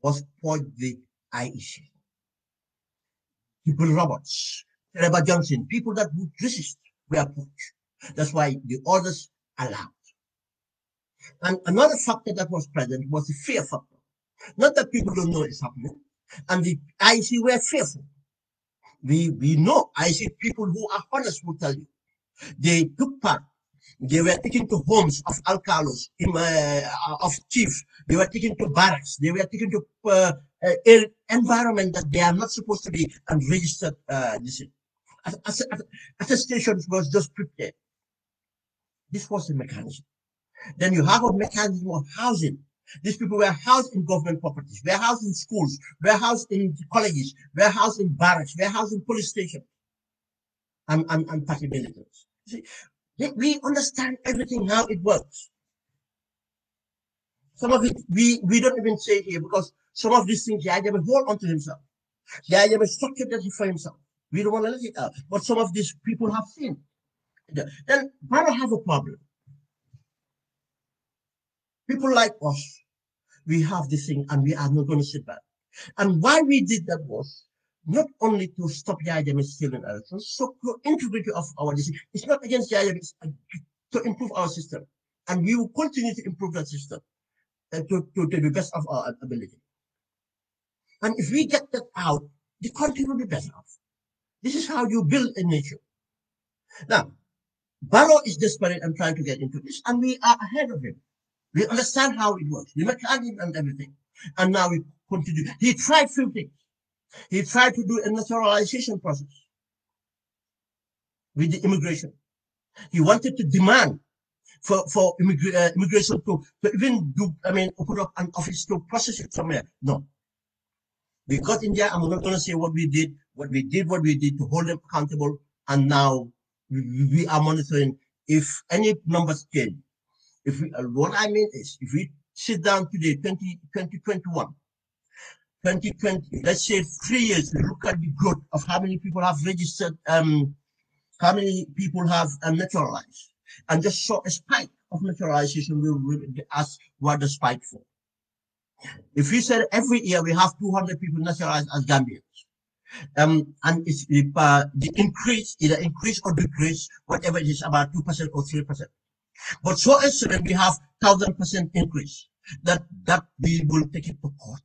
was purge the IEC. People robots, Trevor Johnson, people that would resist were purged. That's why the others allowed. And another factor that was present was the fear factor. Not that people don't know it's happening. And the IEC were fearful. We know IEC people who are honest will tell you. They took part. They were taken to homes of alcalos, of chiefs. They were taken to barracks. They were taken to environment that they are not supposed to be and registered. Attestation was just prepared. This was the mechanism. Then you have a mechanism of housing. These people were housed in government properties, were housed in schools, were housed in colleges, were housed in barracks, were housed in police stations and party militants. We understand everything, how it works. Some of it, we don't even say here because some of these things, Yaya will hold onto himself. Yaya will structure that for himself. We don't want to let it out. But some of these people have seen. Then Ghana have a problem. People like us, we have this thing and we are not going to sit back. And why we did that was not only to stop Yaya stealing elections, so to integrity of our decision. It's not against Yaya, it's to improve our system. And we will continue to improve that system to the best of our ability. And if we get that out, the country will be better off. This is how you build a nation. Now, Barrow is desperate and trying to get into this, and we are ahead of him. We understand how it works, the mechanism and everything. And now we continue. He tried few things. He tried to do a naturalization process with the immigration. He wanted to demand for immigration to even do, open up an office to process it somewhere. No. We got in there and we're not going to say what we did to hold them accountable. And now we are monitoring if any numbers change. If we, what I mean is, if we sit down today, 2021, 2020, let's say 3 years, we look at the growth of how many people have registered, how many people have naturalized, and just saw a spike of naturalization, we will ask what the spike for. If we said every year we have 200 people naturalized as Gambians, and it's the increase, either increase or decrease, whatever it is, about 2% or 3%. But so instead we have 1,000% increase. That we will take it to court.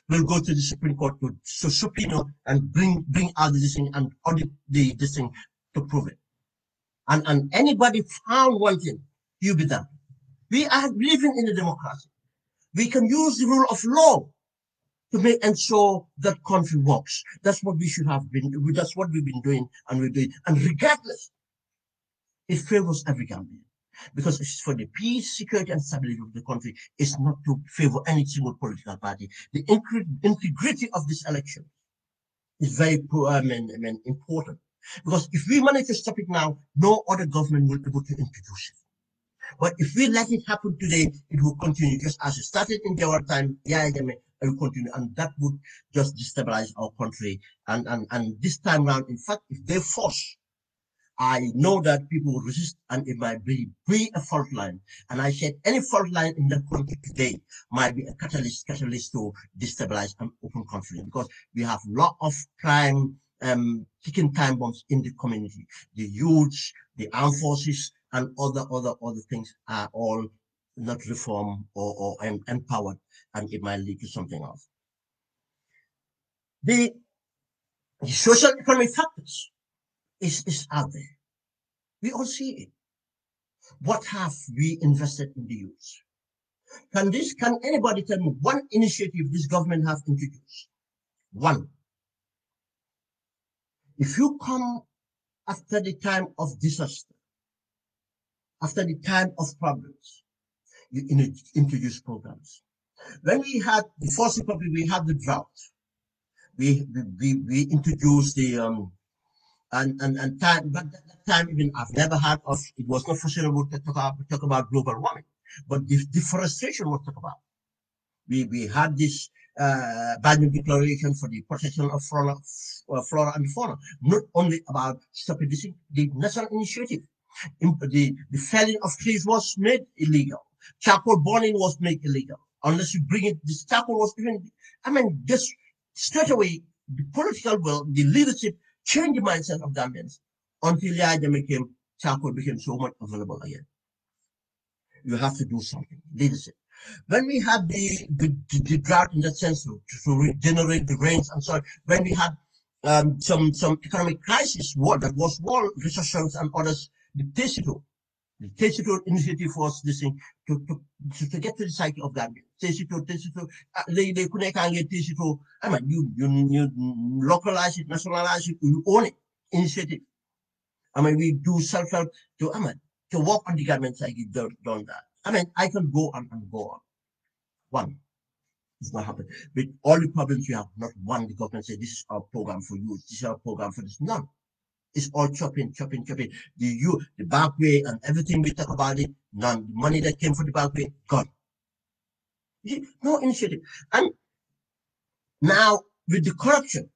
We'll go to the Supreme Court to subpoena and bring out this thing and audit this thing to prove it. And anybody found wanting, you be done. We are living in a democracy. We can use the rule of law to make ensure that country works. That's what we should have been. That's what we've been doing, and we're doing. And regardless, it favors every Gambian because it's for the peace, security, and stability of the country. It's not to favor any single political party. The integrity of this election is very important because if we manage to stop it now, no other government will be able to introduce it. But if we let it happen today, it will continue just as it started in our time. It will continue, and that would just destabilize our country. And this time around, in fact, if they force, I know that people will resist, and it might be a fault line. And I said any fault line in the country today might be a catalyst to destabilize an open country because we have a lot of crime, ticking time bombs in the community. The youths, the armed forces, and other things are all not reformed or empowered, and it might lead to something else. The social economic factors is out there. We all see it. What have we invested in the youth? Can anybody tell me one initiative this government have introduced? One. If you come after the time of disaster, after the time of problems, you introduce programs. When we had the First Republic, we had the drought. We introduced the and time, but that time even I've never heard of. It was not fashionable to talk about global warming, but deforestation was talked about. We had this binding declaration for the protection of flora and fauna, not only about stopping this, the national initiative. The felling of trees was made illegal. Charcoal burning was made illegal. Unless you bring it, this charcoal was even, I mean, just straight away, the political will, the leadership changed the mindset of Gambians until charcoal became so much available again. You have to do something, leadership. When we had the drought in that sense to regenerate the rains and so on, when we had some economic crisis, that was war, recessions and others, the Tesitur initiative was this thing to get to the cycle of Gambia. Tesitur, they couldn't get Tesitur. I mean, you localize it, nationalize it, you own it, initiative. I mean, we do self-help to work on the government side, you done that. I mean, I can go on and go on. One, it's not happening. With all the problems we have, not one, the government say, this is our program for you, this is our program for this. None. It's all chopping. The back way and everything we talk about it, none. The money that came for the back way, gone. No initiative. And now with the corruption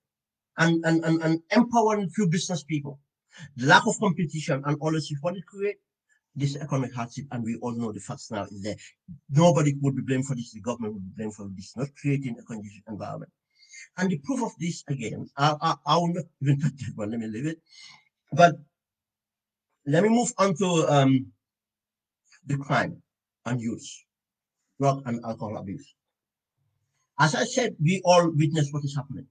and empowering few business people, the lack of competition and all this, what it create this economic hardship, and we all know the facts now is there. Nobody would be blamed for this. The government would be blamed for this, not creating a conducive environment. And the proof of this again, I will not even touch that one. Let me leave it. But let me move on to the crime and use, drug and alcohol abuse. As I said, we all witness what is happening.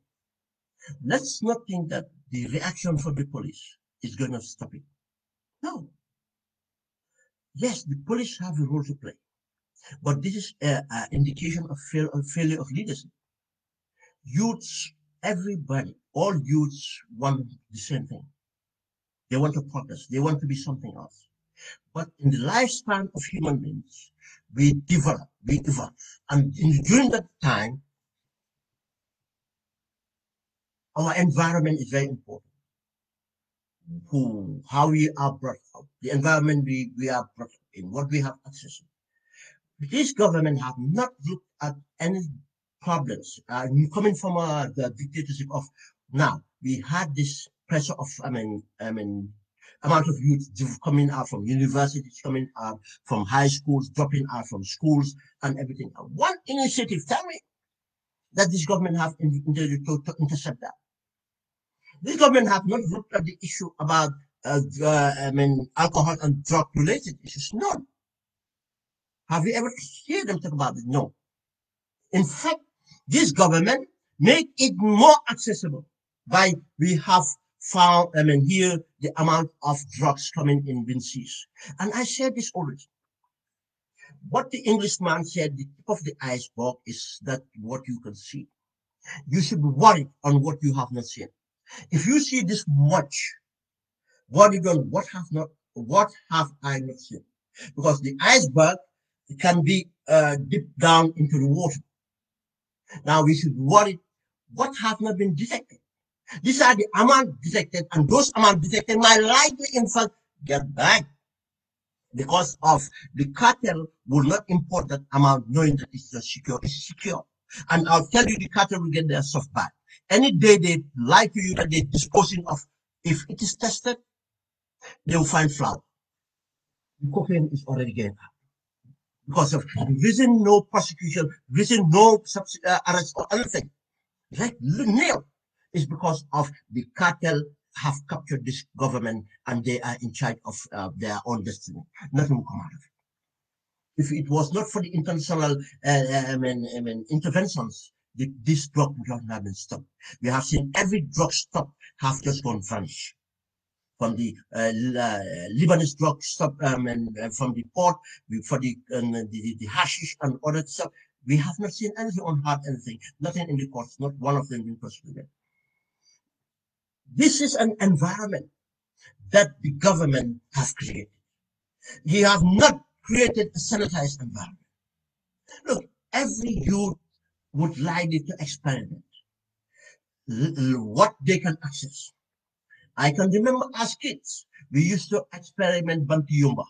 Let's not think that the reaction from the police is going to stop it. No. Yes, the police have a role to play, but this is an indication of failure of leadership. Youths, everybody, all youths want the same thing. They want to progress. They want to be something else. But in the lifespan of human beings, we evolve. And during that time, our environment is very important. How we are brought up, the environment we are brought up in, what we have access to. This government have not looked at any problems coming from the dictatorship of now. We had this pressure of, amount of youth coming out from universities, coming out from high schools, dropping out from schools and everything. One initiative, tell me, that this government have to intercept that. This government have not looked at the issue about alcohol and drug related issues. None. Have you ever heard them talk about it? No. In fact, this government make it more accessible by we have found, here the amount of drugs coming in been seized. And I said this always. What the Englishman said, the tip of the iceberg is that what you can see. You should be worried on what you have not seen. If you see this much, worry on what have I not seen? Because the iceberg can be dipped down into the water. Now we should worry what have not been detected. These are the amount detected, and those amount detected might likely, in fact, get back because of the cartel will not import that amount knowing that it's secure. It's secure. And I'll tell you, the cartel will get their stuff back. Any day they lie to you that they're disposing of, if it is tested, they will find flour. The cocaine is already getting out. Because of reason no prosecution, reason no arrest or anything. Right? Nil. Is because of the cartel have captured this government and they are in charge of their own destiny. Nothing will come out of it. If it was not for the international interventions, this drug would not have been stopped. We have seen every drug stop have just gone vanish. From the Lebanese drug stop and from the port, for the hashish and other stuff, we have not seen anything on hard anything. Nothing in the courts, not one of them being prosecuted. This is an environment that the government has created. He has not created a sanitized environment. Look, every youth would like to experiment what they can access. I can remember as kids, we used to experiment Bantiyumba.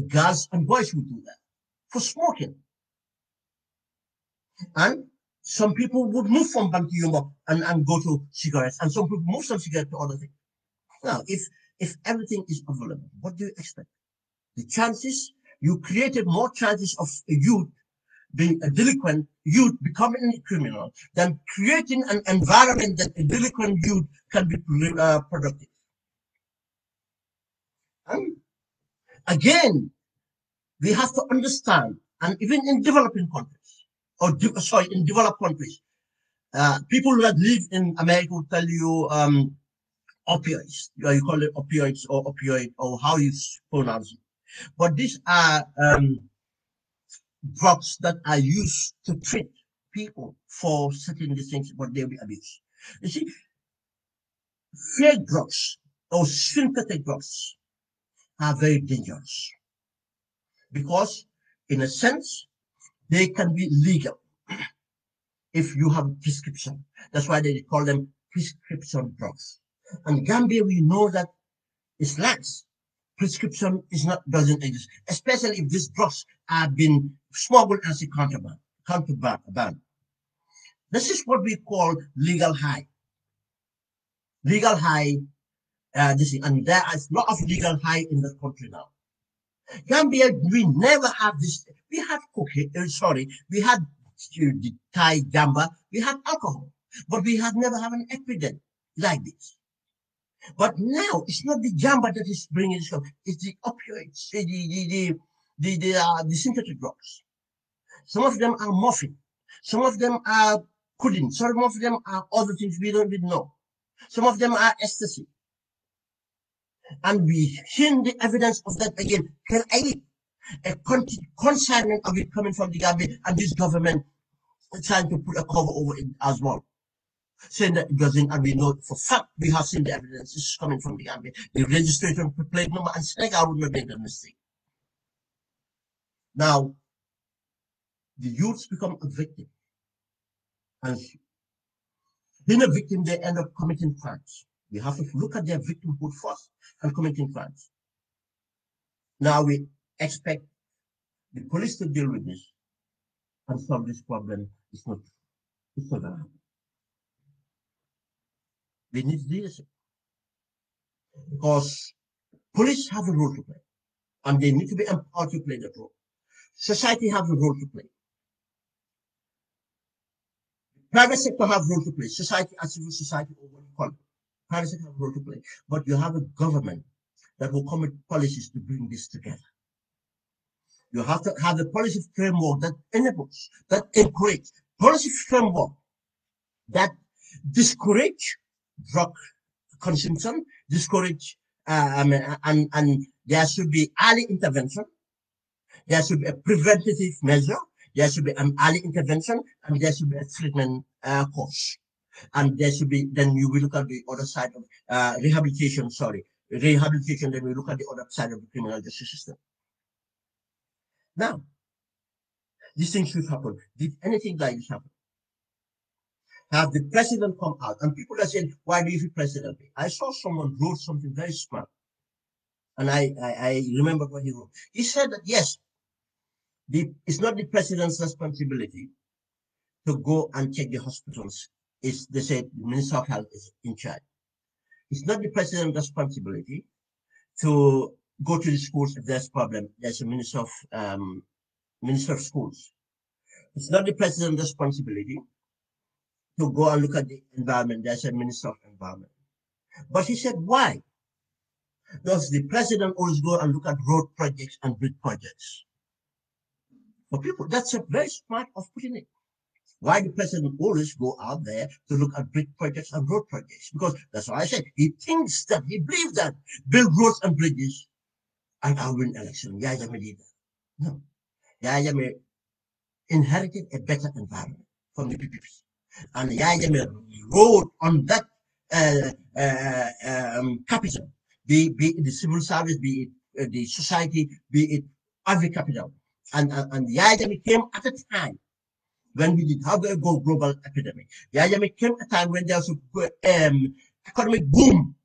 Girls and boys would do that for smoking. And some people would move from Bantiyumba and go to cigarettes, and some people move from cigarettes to other things. Now, if everything is available, what do you expect? The chances, you created more chances of a youth being a delinquent youth becoming a criminal than creating an environment that a delinquent youth can be productive. And again, we have to understand, and even in developing countries, in developed countries, people that live in America will tell you opioids. You call it opioids or opioid or how you pronounce it. But these are drugs that are used to treat people for certain things, but they'll be abused. You see, fake drugs or synthetic drugs are very dangerous because, in a sense, they can be legal if you have a prescription. That's why they call them prescription drugs. And Gambia, we know that it's lax. Prescription doesn't exist, especially if these drugs have been smuggled as a contraband. This is what we call legal high. Legal high, and there is a lot of legal high in the country now. Gambia, we never have this. We had cocaine, we had the Thai gamba, we had alcohol, but we had never had an epidemic like this. But now it's not the jamba that is bringing this. It's the opioids, the synthetic drugs. Some of them are morphine. Some of them are codeine. Some of them are other things we don't even know. Some of them are ecstasy. And we seen the evidence of that again. Can I a consignment of it coming from the Gambia and this government trying to put a cover over it as well? Saying that it doesn't, and we know for fact we have seen the evidence. This is coming from the Gambia. The registration plate number, and Senegal would not make that mistake. Now, the youths become a victim. And being a victim, they end up committing crimes. We have to look at their victimhood first and committing crimes. Now we expect the police to deal with this and solve this problem. It's not going to happen. They need leadership because police have a role to play and they need to be empowered to play that role. Society has a role to play. Private sector has a role to play. Society, as civil society, or what you call it. Private sector has a role to play. But you have a government that will come with policies to bring this together. You have to have a policy framework that enables, that encourages, policy framework that discourage drug consumption, discourage, and there should be early intervention. There should be a preventative measure. There should be an early intervention, and there should be a treatment course. And there should be, then you will look at the other side of rehabilitation, then we look at the other side of the criminal justice system. Now, these things should happen. Did anything like this happen? Have the president come out? And people are saying, why do you feel president? I saw someone wrote something very smart. And I remember what he wrote. He said that, yes, it's not the president's responsibility to go and check the hospitals. They said the Minister of Health is in charge. It's not the president's responsibility to go to the schools if there's a problem. There's a Minister of Schools. It's not the president's responsibility to go and look at the environment. There's a Minister of Environment. But he said, why does the president always go and look at road projects and bridge projects? For people, that's a very smart of putting it. Why the president always go out there to look at bridge projects and road projects? Because that's why I said he believes that build roads and bridges and I'll win election. Yaya Medida. No. Yaya inherited a better environment from the PPP. And Yaya rode on that capital, be it the civil service, be it the society, be it every capital. And Yaya came at a time when we did have a global epidemic. Yaya came at a time when there was economic boom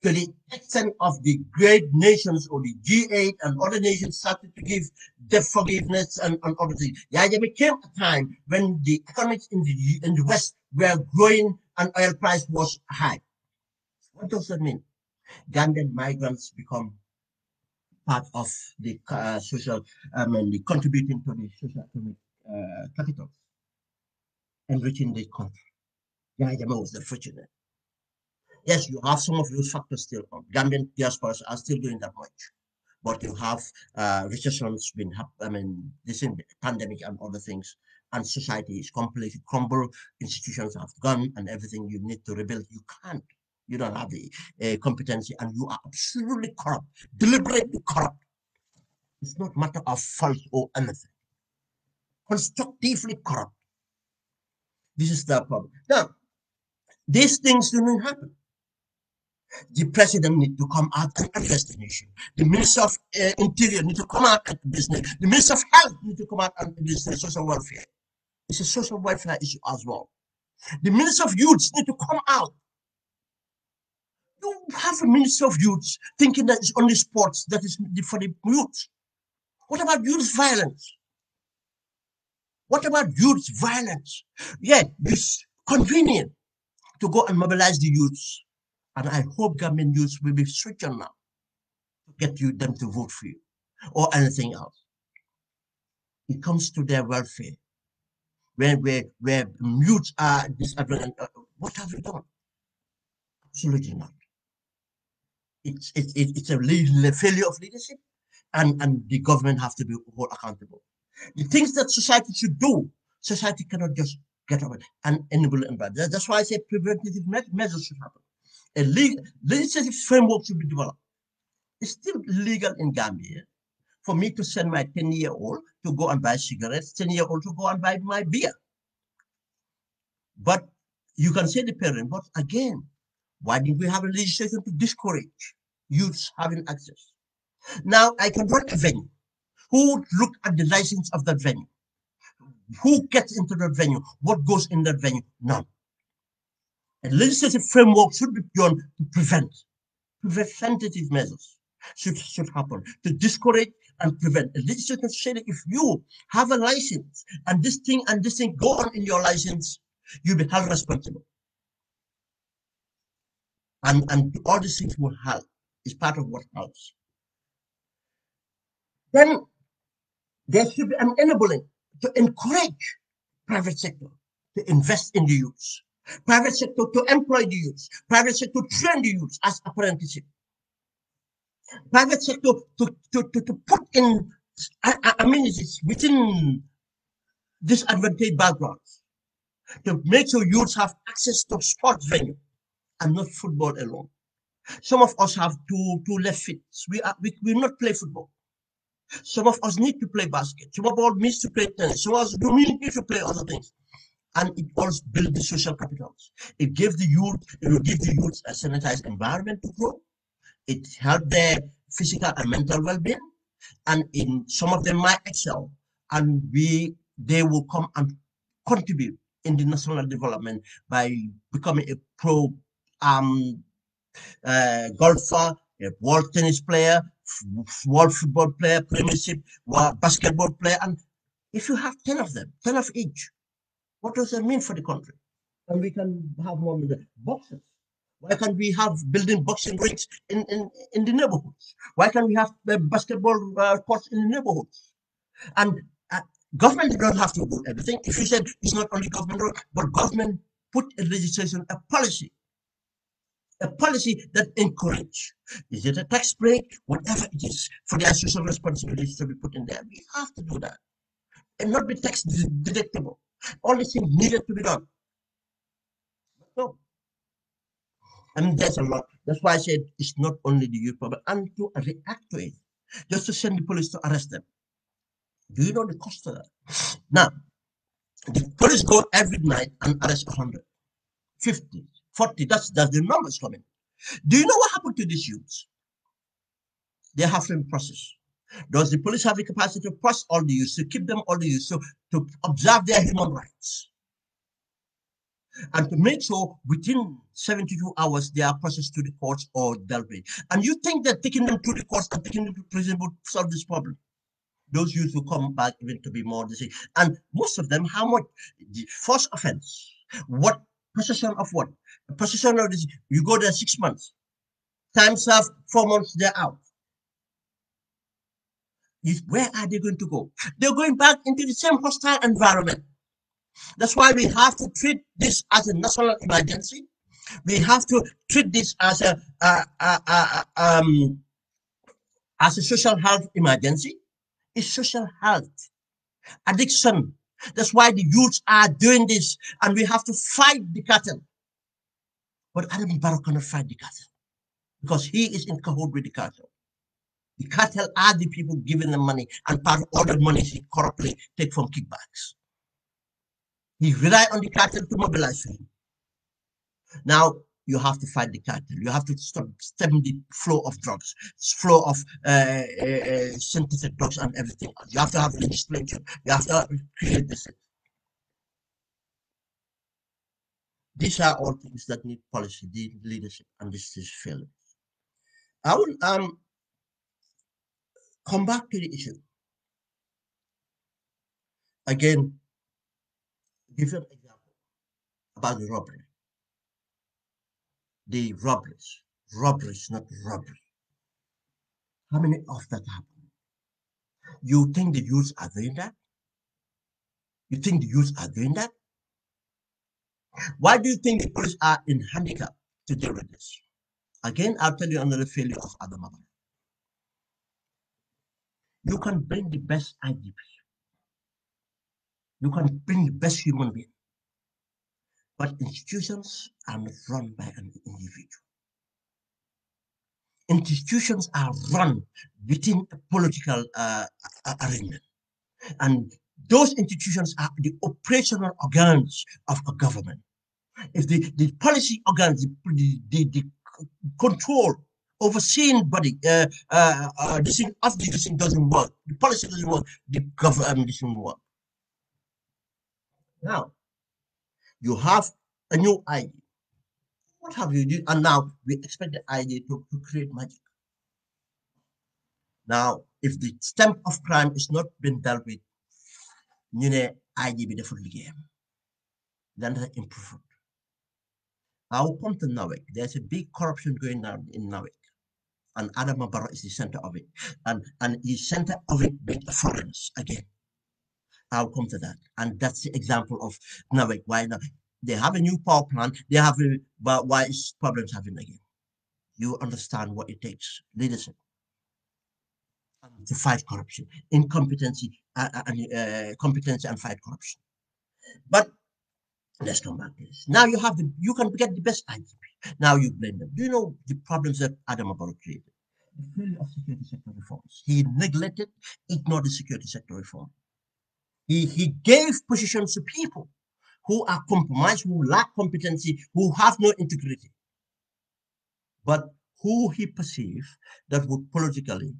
to the extent of the great nations or the G8 and other nations started to give debt forgiveness and other things. Yeah, there became a time when the economics in the West were growing and oil price was high. What does that mean? Gambian migrants become part of the social, the contributing to the social economic capital, enriching the country. Yeah, Jama was the fortunate. Yes, you have some of those factors still on. Gambian diasporas are still doing that much. But you have recessions been this in pandemic and other things, and society is completely crumbled. Institutions have gone, and everything you need to rebuild, you can't. You don't have the competency, and you are absolutely corrupt, deliberately corrupt. It's not matter of fault or anything. Constructively corrupt. This is the problem. Now, these things do not happen. The president need to come out and address the nation. The minister of interior need to come out and business. The minister of health need to come out and address the social welfare. It's a social welfare issue as well. The minister of youth need to come out. You have a minister of youth thinking that it's only sports that is for the youth. What about youth violence? What about youth violence? Yeah, it's convenient to go and mobilize the youths. And I hope government youths will be switching now to get them to vote for you or anything else. It comes to their welfare. Where youths are disadvantaged, what have you done? Absolutely not. It's a failure of leadership, and the government have to be held accountable. The things that society should do, society cannot just get away and enable it. That's why I say preventative measures should happen. A legislative framework should be developed. It's still illegal in Gambia for me to send my 10-year-old to go and buy cigarettes, 10-year-old to go and buy my beer. But you can say the parent, but again, why didn't we have a legislation to discourage youths having access? Now I can run a venue. Who would look at the license of that venue? Who gets into that venue? What goes in that venue? None. A legislative framework should be done to preventative measures should happen to discourage and prevent. A legislative said if you have a license and this thing go on in your license, you'll be held responsible. And all these things will help. Is part of what helps. Then there should be an enabling to encourage private sector to invest in the youth, private sector to employ the youth, private sector to train the youth as apprenticeship, private sector to put in amenities within disadvantaged backgrounds to make sure youths have access to sports venue and not football alone. Some of us have two left feet. We will not play football. Some of us need to play basket. Some of us need to play tennis. Some of us do need to play other things. And it also builds the social capitals. It gives the youth, it will give the youth a sanitized environment to grow. It helps their physical and mental well-being. And in some of them might excel. And they will come and contribute in the national development by becoming a pro golfer, a world tennis player, world football player, premiership, world basketball player. And if you have 10 of them, 10 of each, what does that mean for the country? And we can have more boxers. Why can't we have building boxing rings in the neighborhoods? Why can't we have basketball courts in the neighborhoods? And government don't have to do everything. If you said it's not only government, but government put a legislation, a policy that encourage. Is it a tax break? Whatever it is, for their social responsibilities to be put in there. We have to do that. And not be tax deductible. All these things needed to be done. No. I mean, there's a lot. That's why I said it's not only the youth problem, and to react to it. Just to send the police to arrest them. Do you know the cost of that? Now, the police go every night and arrest 100, 50, 40. That's the numbers coming. Do you know what happened to these youths? They have to be processed. Does the police have the capacity to process all the youths, to keep them all the youths, to observe their human rights? and to make sure within 72 hours they are processed to the courts or dealt with. And you think that taking them to the courts and taking them to prison would solve this problem? Those youth will come back even to be more disease. And most of them, how much? The first offense. What? Possession of what? Possession of this. You go there 6 months. Time served, 4 months, they're out. Where are they going to go? They're going back into the same hostile environment. That's why we have to treat this as a national emergency. We have to treat this as a social health emergency. It's social health, addiction. That's why the youths are doing this, and we have to fight the cartel. But Adam Barrow cannot fight the cartel because he is in cahoots with the cartel. The cartel are the people giving them money, and part of all the money he corruptly take from kickbacks. He rely on the cartel to mobilize for him. Now you have to fight the cartel. You have to stop stem the flow of drugs, flow of synthetic drugs and everything else. You have to have legislation. You have to create this. These are all things that need policy, leadership, and this is failing. I will come back to the issue again. Give an example about the robbery. The robberies, not robbery. How many of that happen? You think the youths are doing that? You think the youths are doing that? Why do you think the police are in handicap to deal with this? Again, I'll tell you another failure of Adamawa. You can bring the best IGP. You can bring the best human being. But institutions are not run by an individual. Institutions are run within a political arrangement. And those institutions are the operational organs of a government. If the policy organs, the control, overseeing body, this thing of this thing doesn't work, the policy doesn't work, the government doesn't work. Now, you have a new idea. What have you done? And now we expect the idea to create magic. Now, if the stamp of crime is not been dealt with, you know, idea be the full game. Then they improve. I'll come to Nawek. There's a big corruption going on in Nawek, and Adam Barrow is the center of it. And the center of it being foreigners again. I'll come to that. And that's the example of Nawek. Why now? They have a new power plant, they have a, but why is problems happening again? You understand what it takes, leadership, to fight corruption, incompetency, competency and fight corruption. But let's come back to this. Now you can get the best IGP. Now you blame them. Do you know the problems that Adam Barrow created? The failure of security sector reforms. He neglected, ignored the security sector reform. He gave positions to people who are compromised, who lack competency, who have no integrity, but who he perceived that would politically,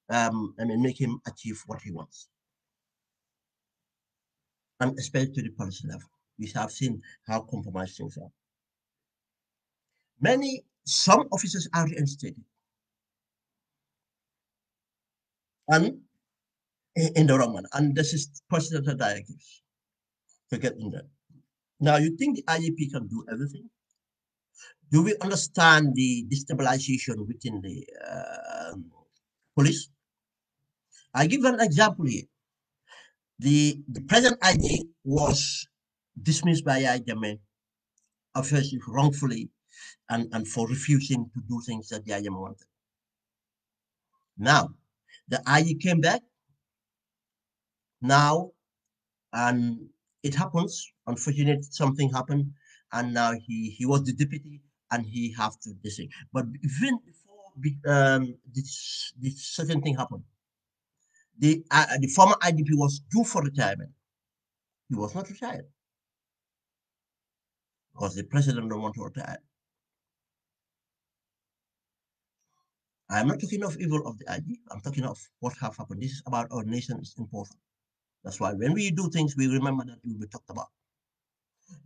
make him achieve what he wants, and especially to the policy level. We have seen how compromised things are. Some officers are reinstated, and in the wrong one, and this is presidential directives to get in there. Now, you think the IEP can do everything? Do we understand the destabilization within the police? I give an example here. The present IG was dismissed by IJM, obviously wrongfully, and for refusing to do things that the IJM wanted. Now, the IG came back now, and it happens. Unfortunately, something happened, and now he was the deputy, and he have to this thing. But even before this certain thing happened, the former IDP was due for retirement. He was not retired because the president don't want to retire. I'm not talking of evil of the IG. I'm talking of what have happened. This is about our nation. It's important. That's why when we do things, we remember that we will be talked about.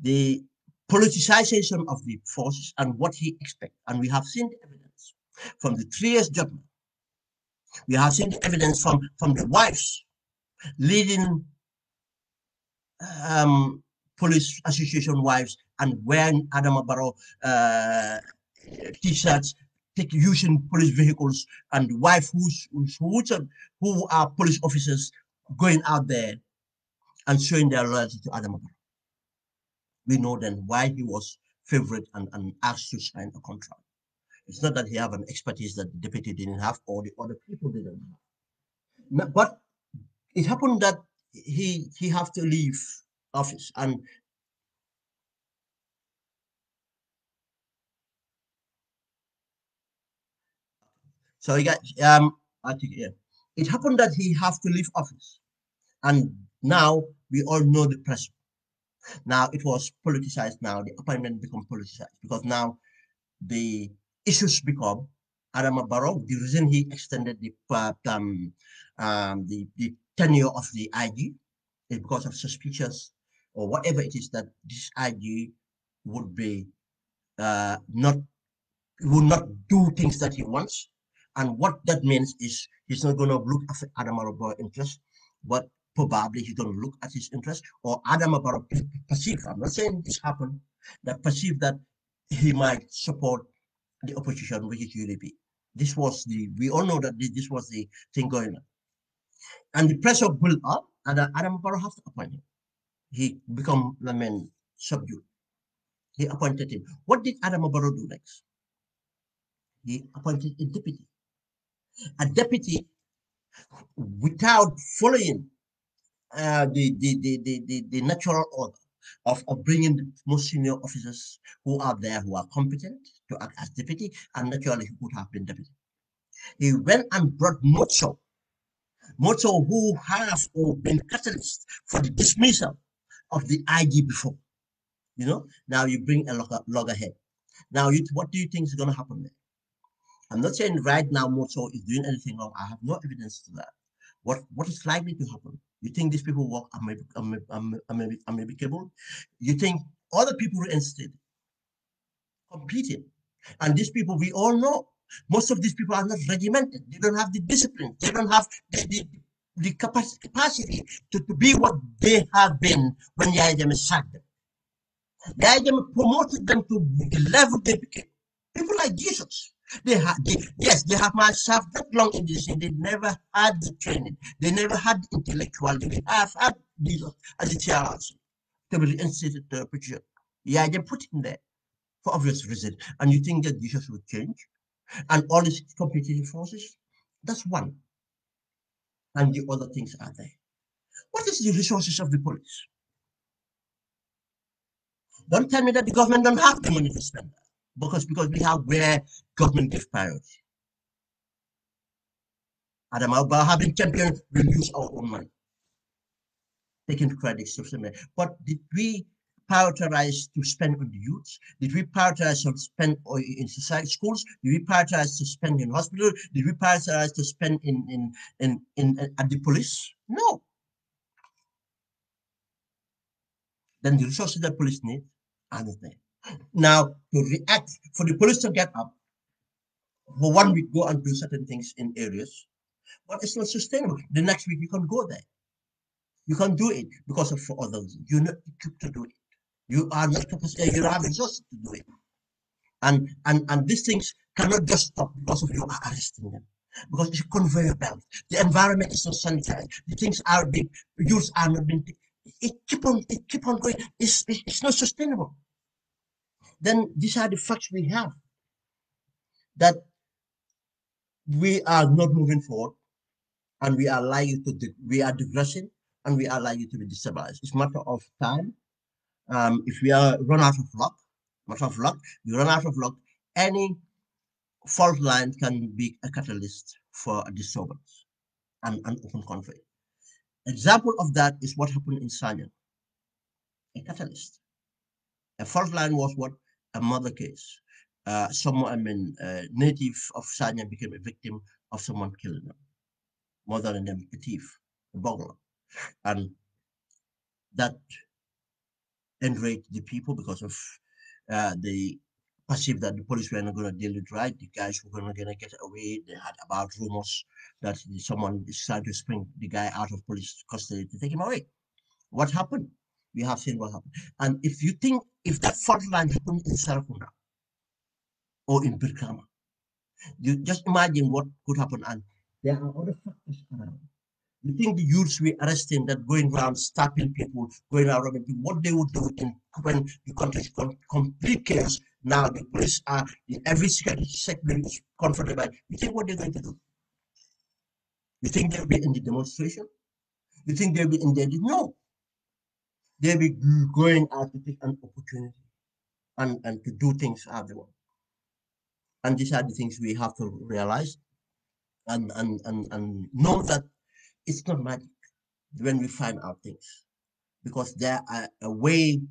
The politicization of the forces and what he expects. And we have seen the evidence from the 3 years judgment. We have seen the evidence from the wives leading um, police association wives and wearing Adama Barrow t-shirts, using police vehicles, and wife who are police officers going out there and showing their loyalty to Adama Barrow. We know then why he was favored and asked to sign a contract. It's not that he have an expertise that the deputy didn't have or the other people didn't have. But it happened that he have to leave office. And so he got I think, yeah. It happened that he have to leave office. And now we all know the press. Now it was politicized. Now the appointment become politicized because now the issues become Adama Barrow. The reason he extended the tenure of the IG is because of suspicious or whatever it is that this IG would be not will not do things that he wants. And what that means is he's not going to look after Adam Barrow's interest, but probably he's going to look at his interest or Adam Barrow perceive. I'm not saying this happened, that perceive that he might support the opposition, which is UDP. This was we all know that this was the thing going on. And the pressure built up, and Adam Barrow has to appoint him. He become, I mean, subdued. He appointed him. What did Adam Barrow do next? He appointed a deputy without following the natural order of bringing the most senior officers who are there who are competent to act as deputy, and naturally he could have been deputy. He went and brought Mocho who has or been catalyst for the dismissal of the IG before. Now you bring a loggerhead. Now, what do you think is going to happen there? I'm not saying right now Mocho is doing anything wrong. I have no evidence to that. What is likely to happen? You think these people work amicable? You think other people were instead competing? And these people, we all know, most of these people are not regimented. They don't have the discipline. They don't have the capacity to be what they have been when Yahya Jammeh sacked them. Yahya Jammeh promoted them to the level they became. People like Jesus. Yes, they have myself that long in this thing. They never had the training. They never had the intellectual. They have had Jesus as a theology to be instituted to preacher. Yeah, they put him there for obvious reason. And you think that Jesus would change? And all these competing forces? That's one. And the other things are there. What is the resources of the police? Don't tell me that the government don't have the money to spend that. Because we have where government gives priority. Adam Alba having champion, we use our own money. Taking credit, but did we prioritize to spend on the youths? Did we prioritize to spend in society schools? Did we prioritize to spend in hospital? Did we prioritize to spend in at the police? No. Then the resources that police need are not there. Now to react for the police to get up for 1 week, go and do certain things in areas, but it's not sustainable. The next week you can go there. You can do it because of for others. You're not equipped to do it. You are not capacity. You don't have resources to do it. And these things cannot just stop because of you are arresting them. Because it's a conveyor belt. The environment is not sanitized. The things are being used are not being. It keep on going. It's not sustainable. Then these are the facts we have that we are not moving forward, and we are likely we are digressing, and we are likely to be destabilized. It's a matter of time. If we are run out of luck, we run out of luck. Any fault line can be a catalyst for a disturbance and an open conflict. Example of that is what happened in Sanya, a catalyst. A fault line was what a murder case. Native of Sanya became a victim of someone killing them, murdering them, a thief, a burglar, and that enraged the people because of the perceived that the police were not going to deal it right. The guys were going to get away. They had about rumors that someone is trying to spring the guy out of police custody to take him away. What happened? We have seen what happened. And if you think if that fault line happened in Sarakunda or in Birkama, you just imagine what could happen. And there are other factors around. You think the youths we arresting that going around stopping people, going around robbing people, what they would do when the country is complete chaos. Now the police are in every sector is confronted by. You think what they're going to do? You think they'll be in the demonstration? You think they'll be in there? No, they'll be going out to take an opportunity and to do things how they want. And these are the things we have to realize and know that it's not magic when we find out things because there are a way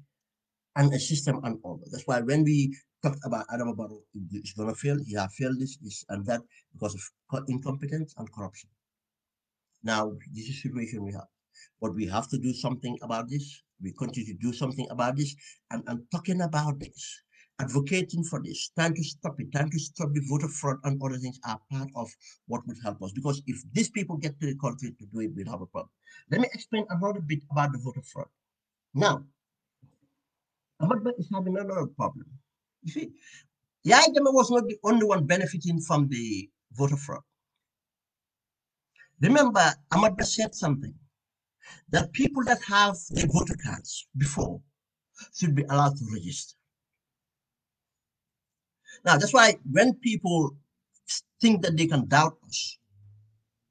and a system and all. That's why when we talked about Adam Barrow, he's going to fail, he has failed this and that because of incompetence and corruption. Now, this is the situation we have. But we have to do something about this. We continue to do something about this and talking about this, advocating for this, trying to stop it, trying to stop the voter fraud and other things are part of what would help us. Because if these people get to the country to do it, we'll have a problem. Let me explain another bit about the voter fraud. Now, Ahmad is having another problem. You see, Yahya Jammeh was not the only one benefiting from the voter fraud. Remember, Ahmad said something that people that have their voter cards before should be allowed to register. Now, that's why when people think that they can doubt us,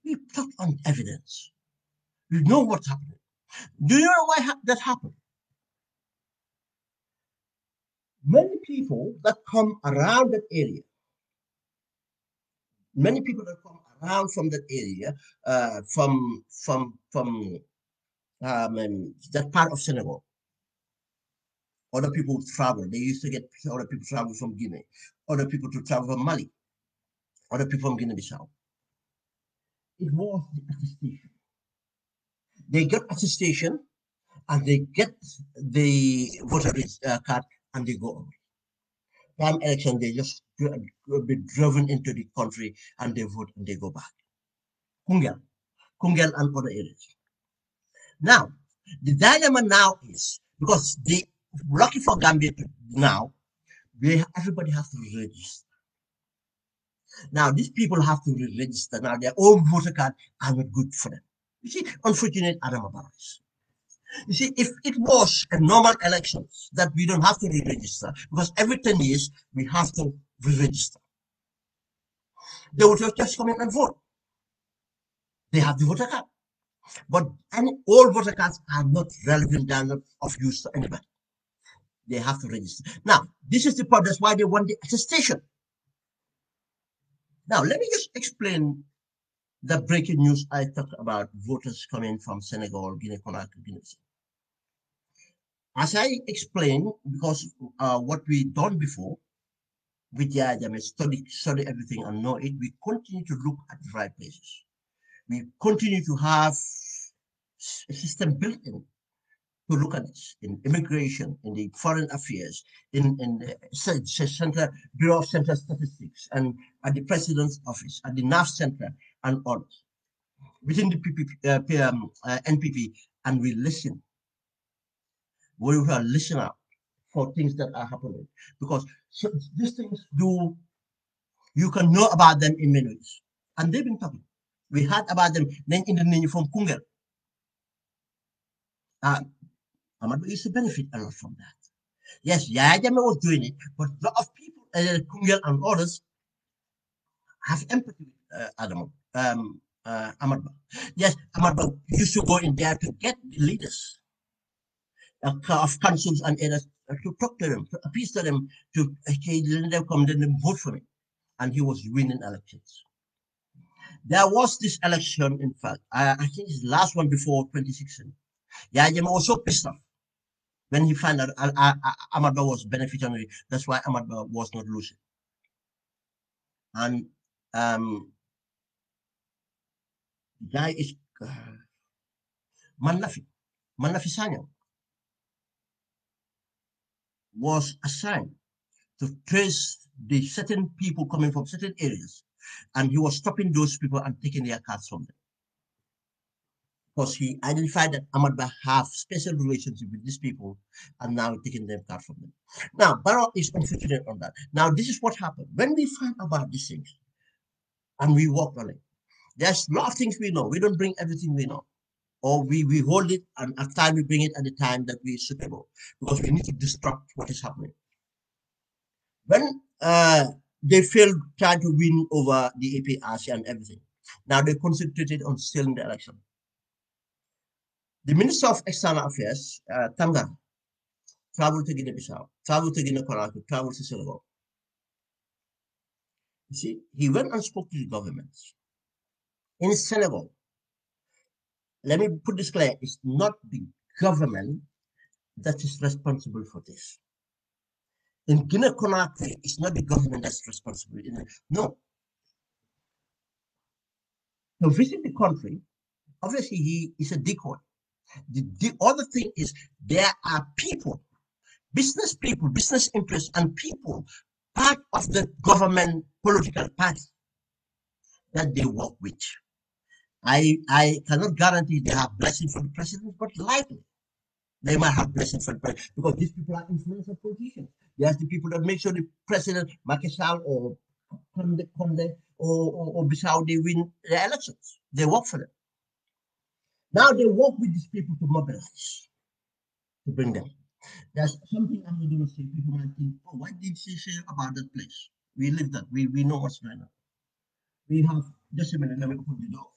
we talk on evidence. We know what's happening. Do you know why that happened? Many people that come around that area, many people that come around from that area, from that part of Senegal, other people travel. They used to get other people travel from Guinea, other people to travel from Mali, other people from Guinea-Bissau. It was the attestation. They get attestation and they get the voter card and they go away. Time election, they just be driven into the country and they vote and they go back. Kungel and other areas. Now, the dilemma now is because the lucky for Gambia now, everybody has to register. Now, these people have to register. Now, their own voter card are not good for them. You see, unfortunate Adam Abaris. You see, if it was a normal elections that we don't have to re-register, because every 10 years we have to re-register, they would just come in and vote. They have the voter card. But all voter cards are not relevant, they are not of use to anybody. They have to register. Now, this is the part, that's why they want the attestation. Now, let me just explain the breaking news I talked about voters coming from Senegal, Guinea-Conakry, Guinea-Bissau. As I explained, because what we done before with the idea, study everything and know it, we continue to look at the right places. We continue to have a system built in to look at this in immigration, in the foreign affairs, in the Center Bureau of Central Statistics, and at the President's Office, at the NAF Center, and others within the NPP, and we listen. We will listen out for things that are happening because these things you can know about them in many ways, and they've been talking. We heard about them then in the name from Kungel. Ahmad used to benefit a lot from that. Yes, Yahya Jammeh was doing it, but a lot of people, Kungel and others, have empathy with Ahmad. Yes, Ahmad used to go in there to get the leaders of councils and others to talk to them, to appease to them, to let them come, then them vote for him. And he was winning elections. There was this election, in fact, I think it's the last one before 2016. Yahya Jammeh was so pissed off when he found out Ahmad was beneficiary. That's why Ahmad was not losing. And the guy is uh, Mannafi Sanyang. was assigned to trace the certain people coming from certain areas, and he was stopping those people and taking their cards from them because he identified that Ahmad Bah have special relationship with these people and now taking their card from them. Now, Barrow is unfortunate on that. Now, this is what happened. When we find about these things and we work on it, there's a lot of things we know. We don't bring everything we know. Or we hold it and at time we bring it at the time that we suitable because we need to disrupt what is happening. When they failed trying to win over the APRC and everything, now they concentrated on stealing the election. The Minister of External Affairs, Tanga, traveled to Guinea-Bissau, traveled to Guinea-Conakry, traveled to Senegal. You see, he went and spoke to the government. In Senegal, let me put this clear, it's not the government that is responsible for this. In Guinea-Conakry, it's not the government that's responsible. No. To visit the country, obviously he is a decoy. The other thing is there are people, business people, business interests, and people, part of the government political party that they work with. I cannot guarantee they have blessing from the president, but likely they might have blessing from the president because these people are influential politicians. There's the people that make sure the president, Macky Sall or Conde or Bissau, they win the elections. They work for them. Now they work with these people to mobilize, to bring them. There's something I'm going to say. People might think, oh, what did she say about that place? We live that. We know what's going on. We have, just a minute, let me open the door.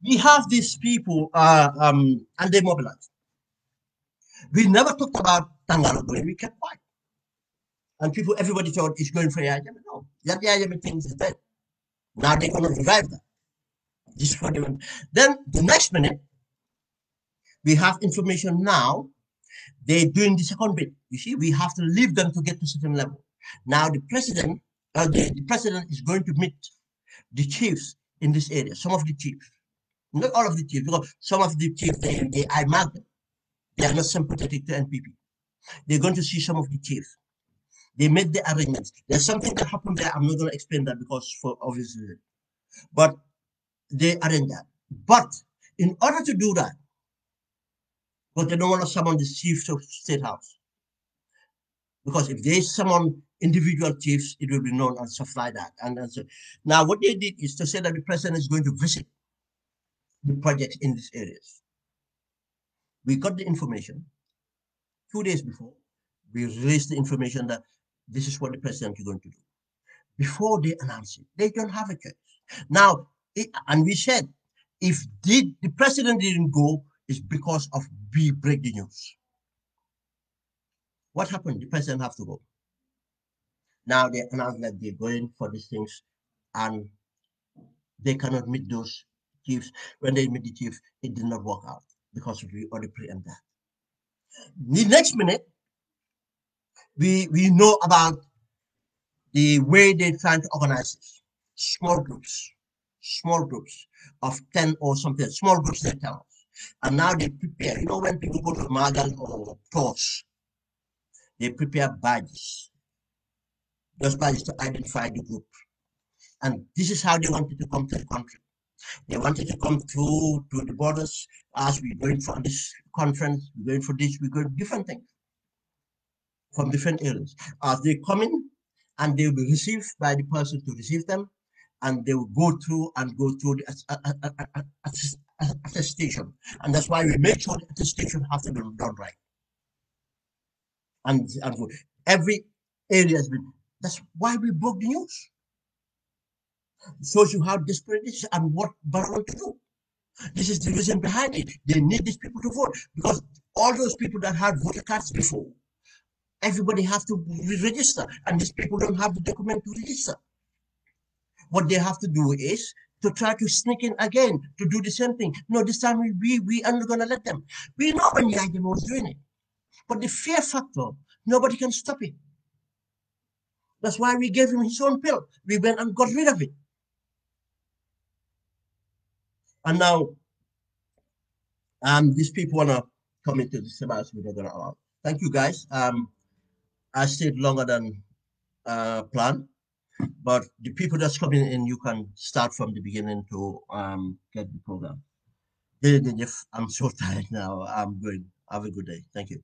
We have these people, and they mobilize. We never talked about Tangalo going. We kept quiet. And people, everybody thought it's going for Yaya. No, that Yaya things is dead. Now they're going to revive that. This is what they want. Then the next minute, we have information now. They're doing the second bit. You see, we have to leave them to get to a certain level. Now the president is going to meet the chiefs in this area. Some of the chiefs, not all of the chiefs, because some of the chiefs I mark them. They are not sympathetic to NPP. They're going to see some of the chiefs. They made the arrangements. There's something that happened there. I'm not going to explain that because for obvious reasons. But they arranged that. But in order to do that, because they don't want to summon the chiefs of state house. Because if they summon individual chiefs, it will be known and stuff like that. And so now what they did is to say that the president is going to visit the projects in these areas. We got the information 2 days before. We released the information that this is what the president is going to do. Before they announce it, they don't have a choice. Now, and we said, if the president didn't go, it's because of we break the news. What happened? The president have to go. Now they announced that they're going for these things and they cannot meet those chiefs. When they meet the chiefs, it did not work out because we already preempt that. The next minute, we know about the way they're trying to organize this. Small groups of 10 or something, small groups they tell us. And now they prepare, you know, when people go to Magal or Toss, they prepare badges, those badges to identify the group. And this is how they wanted to come to the country. They wanted to come through to the borders as we're going for this conference, we're going for this, we're going different things from different areas. As they come in and they will be received by the person to receive them, and they will go through the attestation. And that's why we make sure the attestation has to be done right. And every area has been, that's why we broke the news. It shows you how desperate it is and what Barrow want to do. This is the reason behind it. They need these people to vote because all those people that had voter cards before, everybody has to register, and these people don't have the document to register. What they have to do is to try to sneak in again to do the same thing. No, this time we are not going to let them. We know when Yajim was doing it, but the fear factor, nobody can stop it. That's why we gave him his own pill. We went and got rid of it. And now these people wanna come into the seminars with other thank you guys. I stayed longer than planned, but the people that's coming in, you can start from the beginning to get the program. I'm so tired now. I'm going. Have a good day. Thank you.